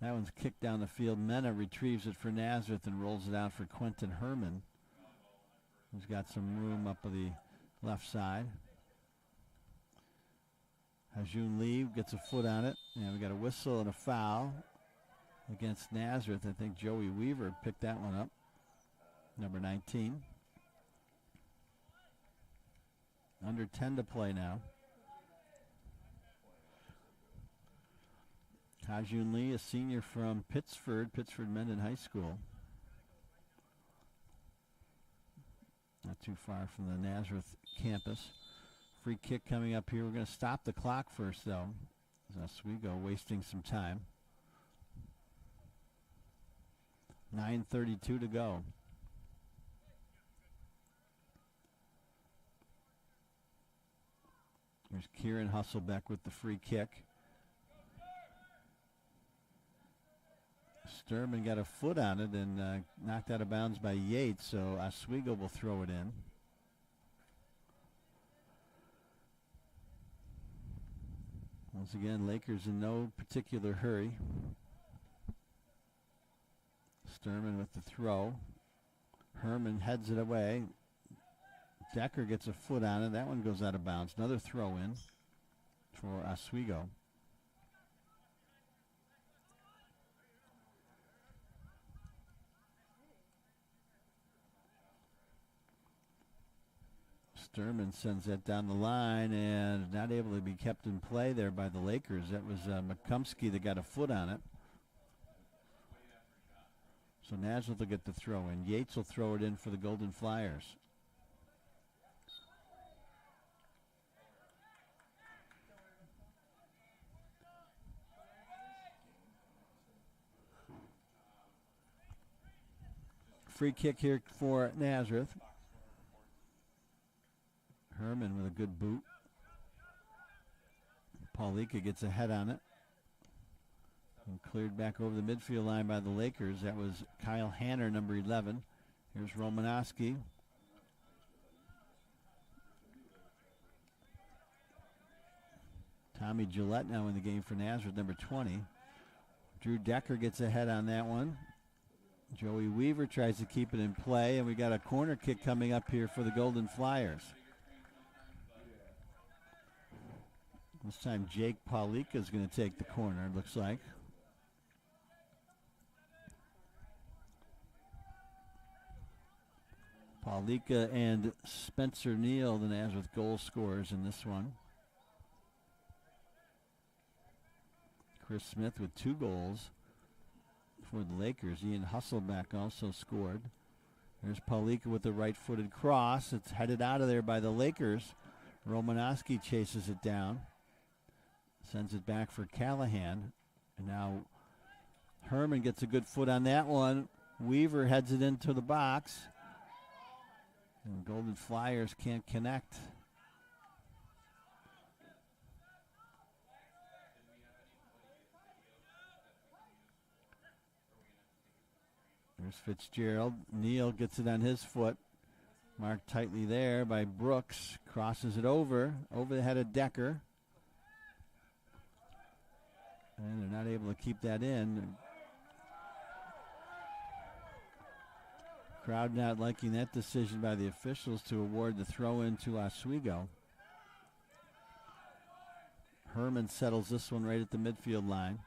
That one's kicked down the field. Mena retrieves it for Nazareth and rolls it out for Quentin Herman, who's got some room up on the left side. Hajun Lee gets a foot on it. And we got a whistle and a foul against Nazareth. I think Joey Weaver picked that one up. Number 19. Under 10 to play now. Hajun Lee, a senior from Pittsford Mendon High School. Not too far from the Nazareth campus. Free kick coming up here. We're going to stop the clock first, though. As Oswego wasting some time. 9:32 to go. There's Kieran Husselbeck with the free kick. Sturman got a foot on it and knocked out of bounds by Yates, so Oswego will throw it in. Once again, Lakers in no particular hurry. Sturman with the throw. Herman heads it away. Decker gets a foot on it. That one goes out of bounds. Another throw in for Oswego. Sturman sends that down the line and not able to be kept in play there by the Lakers. That was McCumsky that got a foot on it. So Nazareth will get the throw in. Yates will throw it in for the Golden Flyers. Free kick here for Nazareth. Herman with a good boot. Paulika gets a head on it. And cleared back over the midfield line by the Lakers. That was Kyle Hanner, number 11. Here's Romanowski. Tommy Gillette now in the game for Nazareth, number 20. Drew Decker gets a head on that one. Joey Weaver tries to keep it in play, and we got a corner kick coming up here for the Golden Flyers. This time Jake Paulika is going to take the corner, it looks like. Paulika and Spencer Neal, the Nazareth goal scorers in this one. Chris Smith with 2 goals for the Lakers. Ian Husselbeck also scored. There's Paulika with the right-footed cross. It's headed out of there by the Lakers. Romanowski chases it down. Sends it back for Callahan. And now Herman gets a good foot on that one. Weaver heads it into the box. And Golden Flyers can't connect. There's Fitzgerald. Neal gets it on his foot. Marked tightly there by Brooks. Crosses it over the head of Decker. And they're not able to keep that in. Crowd not liking that decision by the officials to award the throw in to Oswego. Herman settles this one right at the midfield line.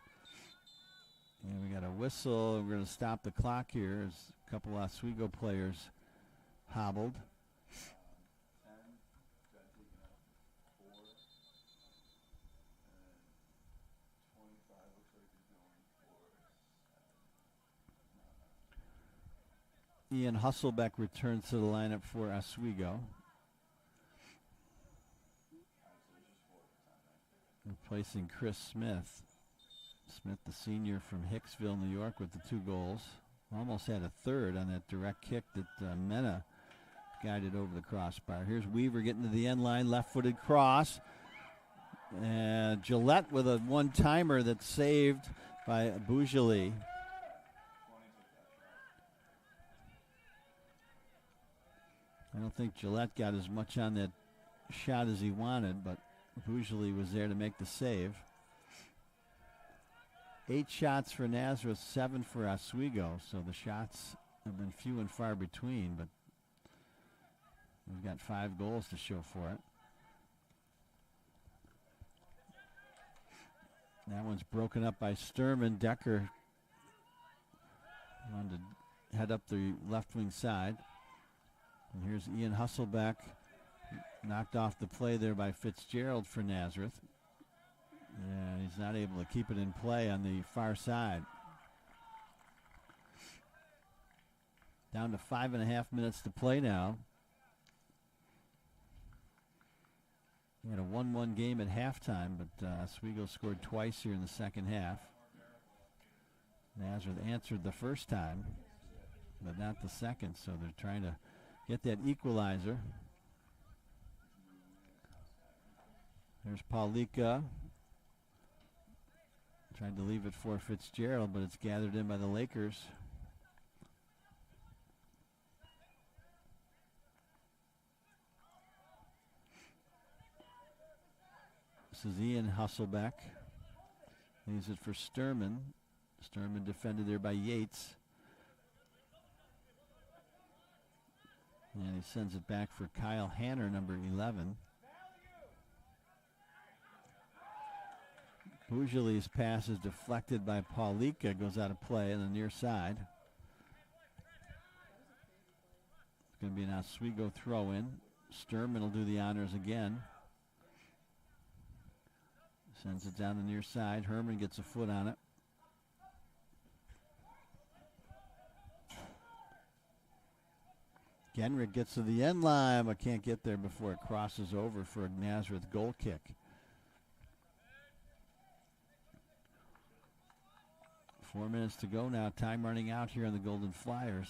And we got a whistle. We're going to stop the clock here as a couple Oswego players hobbled. Ian Husselbeck returns to the lineup for Oswego. Replacing Chris Smith. Smith, the senior from Hicksville, New York, with the 2 goals. Almost had a third on that direct kick that Mena guided over the crossbar. Here's Weaver getting to the end line, left-footed cross. And Gillette with a one-timer that's saved by Bougeli. I don't think Gillette got as much on that shot as he wanted, but Bougeli was there to make the save. 8 shots for Nazareth, 7 for Oswego, so the shots have been few and far between, but we've got 5 goals to show for it. That one's broken up by Sturman. Decker wanted to head up the left wing side. And here's Ian Husselbeck, knocked off the play there by Fitzgerald for Nazareth. And he's not able to keep it in play on the far side. Down to 5.5 minutes to play now. We had a 1-1 game at halftime, but Oswego scored twice here in the second half. Nazareth answered the first time, but not the second, so they're trying to get that equalizer. There's Paulika. Tried to leave it for Fitzgerald, but it's gathered in by the Lakers. This is Ian Hasselbeck. Leaves it for Sturman. Sturman defended there by Yates. And he sends it back for Kyle Hanner, number 11. Bujali's pass is deflected by Paulika, goes out of play on the near side. It's going to be an Oswego throw-in. Sturman will do the honors again. Sends it down the near side. Herman gets a foot on it. Genrick gets to the end line, but can't get there before it crosses over for a Nazareth goal kick. 4 minutes to go now. Time running out here on the Golden Flyers.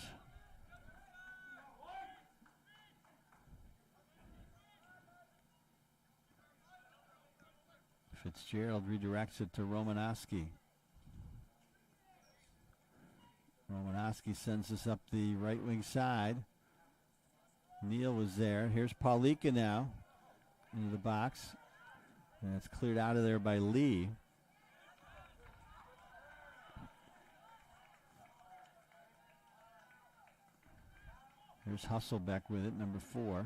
Fitzgerald redirects it to Romanowski. Romanowski sends this up the right wing side. Neal was there. Here's Paulika now into the box. And it's cleared out of there by Lee. Here's Hasselbeck with it, number 4.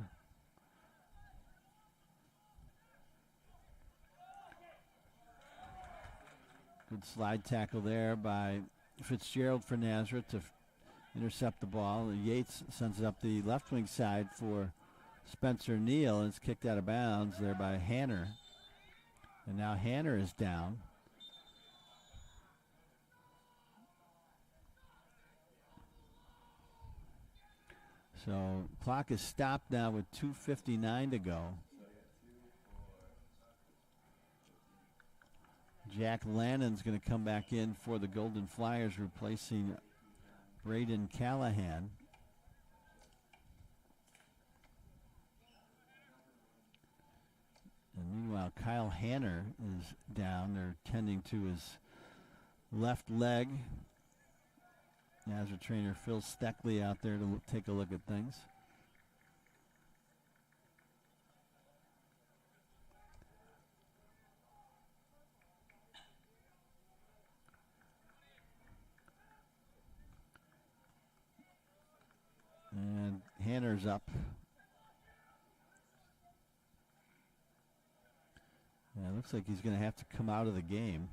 Good slide tackle there by Fitzgerald for Nazareth to intercept the ball. Yates sends it up the left wing side for Spencer Neal, and it's kicked out of bounds there by Hanner. And now Hanner is down. So clock is stopped now with 2:59 to go. Jack Lannon's going to come back in for the Golden Flyers, replacing Braden Callahan. And meanwhile, Kyle Hanner is down. They're tending to his left leg. Nazareth trainer Phil Steckley out there to take a look at things. And Hanner's up. Yeah, it looks like he's going to have to come out of the game.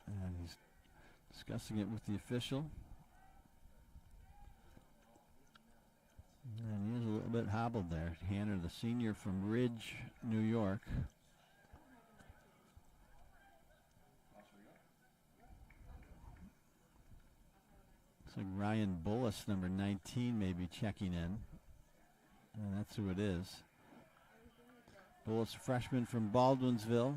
And he's discussing it with the official. And he is a little bit hobbled there. Hanner, the senior from Ridge, New York. Looks like Ryan Bullis, number 19, may be checking in. And that's who it is. Bullis, a freshman from Baldwinsville.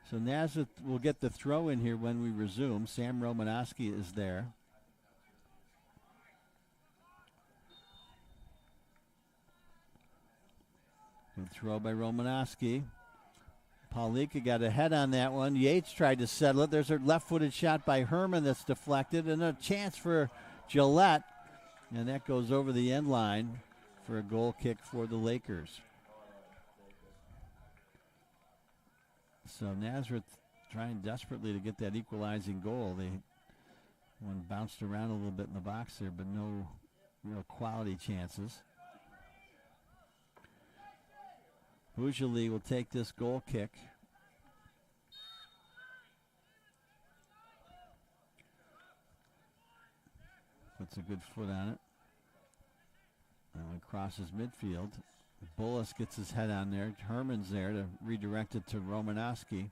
So Nazareth will get the throw in here when we resume. Sam Romanowski is there. Good throw by Romanowski. Paulika got a head on that one. Yates tried to settle it. There's a left-footed shot by Herman that's deflected, and a chance for Gillette. And that goes over the end line for a goal kick for the Lakers. So Nazareth trying desperately to get that equalizing goal. One bounced around a little bit in the box there, but no real quality chances. Bujali will take this goal kick. Puts a good foot on it. And one crosses midfield. Bullis gets his head on there. Herman's there to redirect it to Romanowski.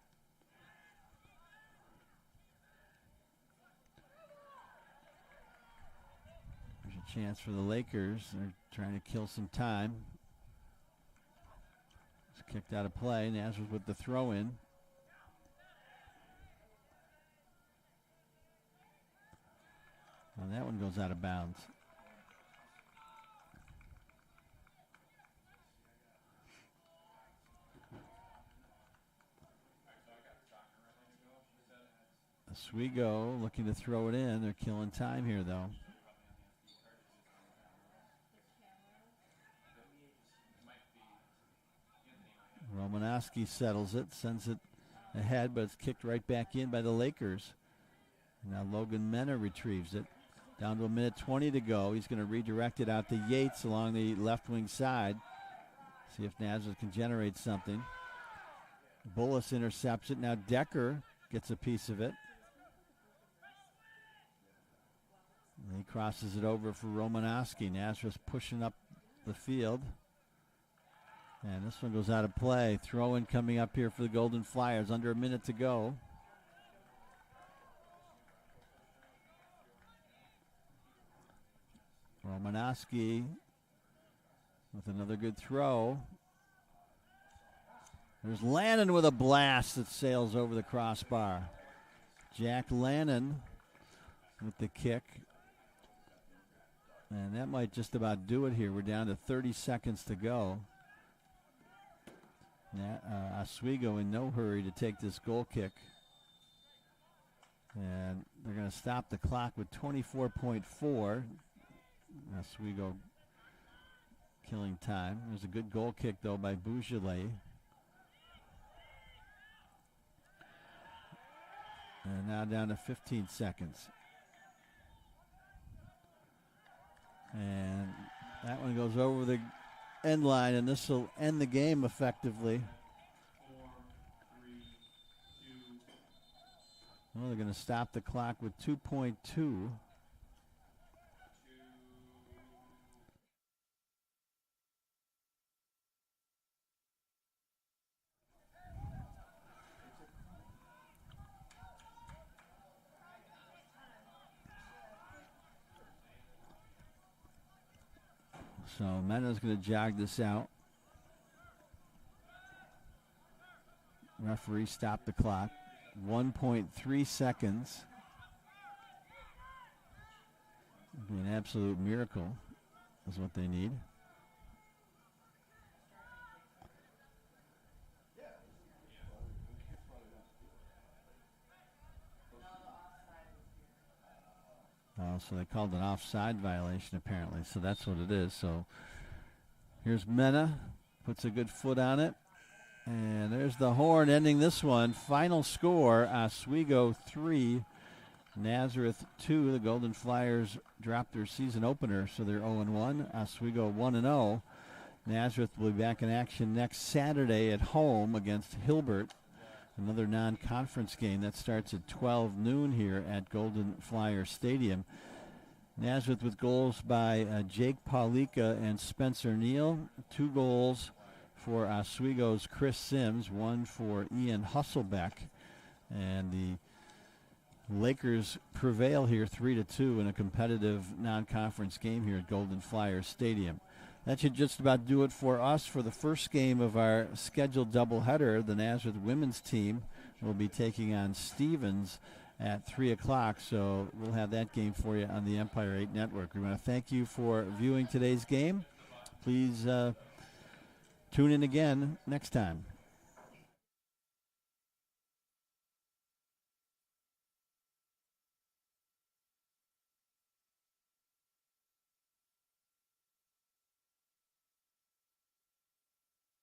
There's a chance for the Lakers. They're trying to kill some time. It's kicked out of play. Nazareth with the throw in. And that one goes out of bounds. Oswego looking to throw it in. They're killing time here, though. Romanowski settles it, sends it ahead, but it's kicked right back in by the Lakers. Now Logan Mena retrieves it. Down to 1:20 to go. He's going to redirect it out to Yates along the left wing side. See if Nazareth can generate something. Bullis intercepts it. Now Decker gets a piece of it. And he crosses it over for Romanowski. Nazareth pushing up the field. And this one goes out of play. Throw-in coming up here for the Golden Flyers. Under a minute to go. Romanowski with another good throw. There's Lannon with a blast that sails over the crossbar. Jack Lannon with the kick. And that might just about do it here. We're down to 30 seconds to go. Oswego in no hurry to take this goal kick. And they're going to stop the clock with 24.4. Oswego killing time. There's a good goal kick, though, by Beaujolais. And now down to 15 seconds. And that one goes over the end line, and this will end the game effectively. 4, 3, 2. Well, they're going to stop the clock with 2.2. So Mena's going to jog this out. Referee stopped the clock. 1.3 seconds. It'd be an absolute miracle is what they need. So they called an offside violation apparently. So that's what it is. So here's Mena. Puts a good foot on it. And there's the horn ending this one. Final score, Oswego 3, Nazareth 2. The Golden Flyers dropped their season opener, so they're 0-1. Oswego 1-0. Nazareth will be back in action next Saturday at home against Hilbert. Another non-conference game that starts at 12 noon here at Golden Flyer Stadium. Nazareth with goals by Jake Paulika and Spencer Neal. 2 goals for Oswego's Chris Sims, 1 for Ian Husselbeck. And the Lakers prevail here 3-2 in a competitive non-conference game here at Golden Flyer Stadium. That should just about do it for us for the first game of our scheduled doubleheader. The Nazareth women's team will be taking on Stevens at 3 o'clock, so we'll have that game for you on the Empire 8 Network. We want to thank you for viewing today's game. Please tune in again next time.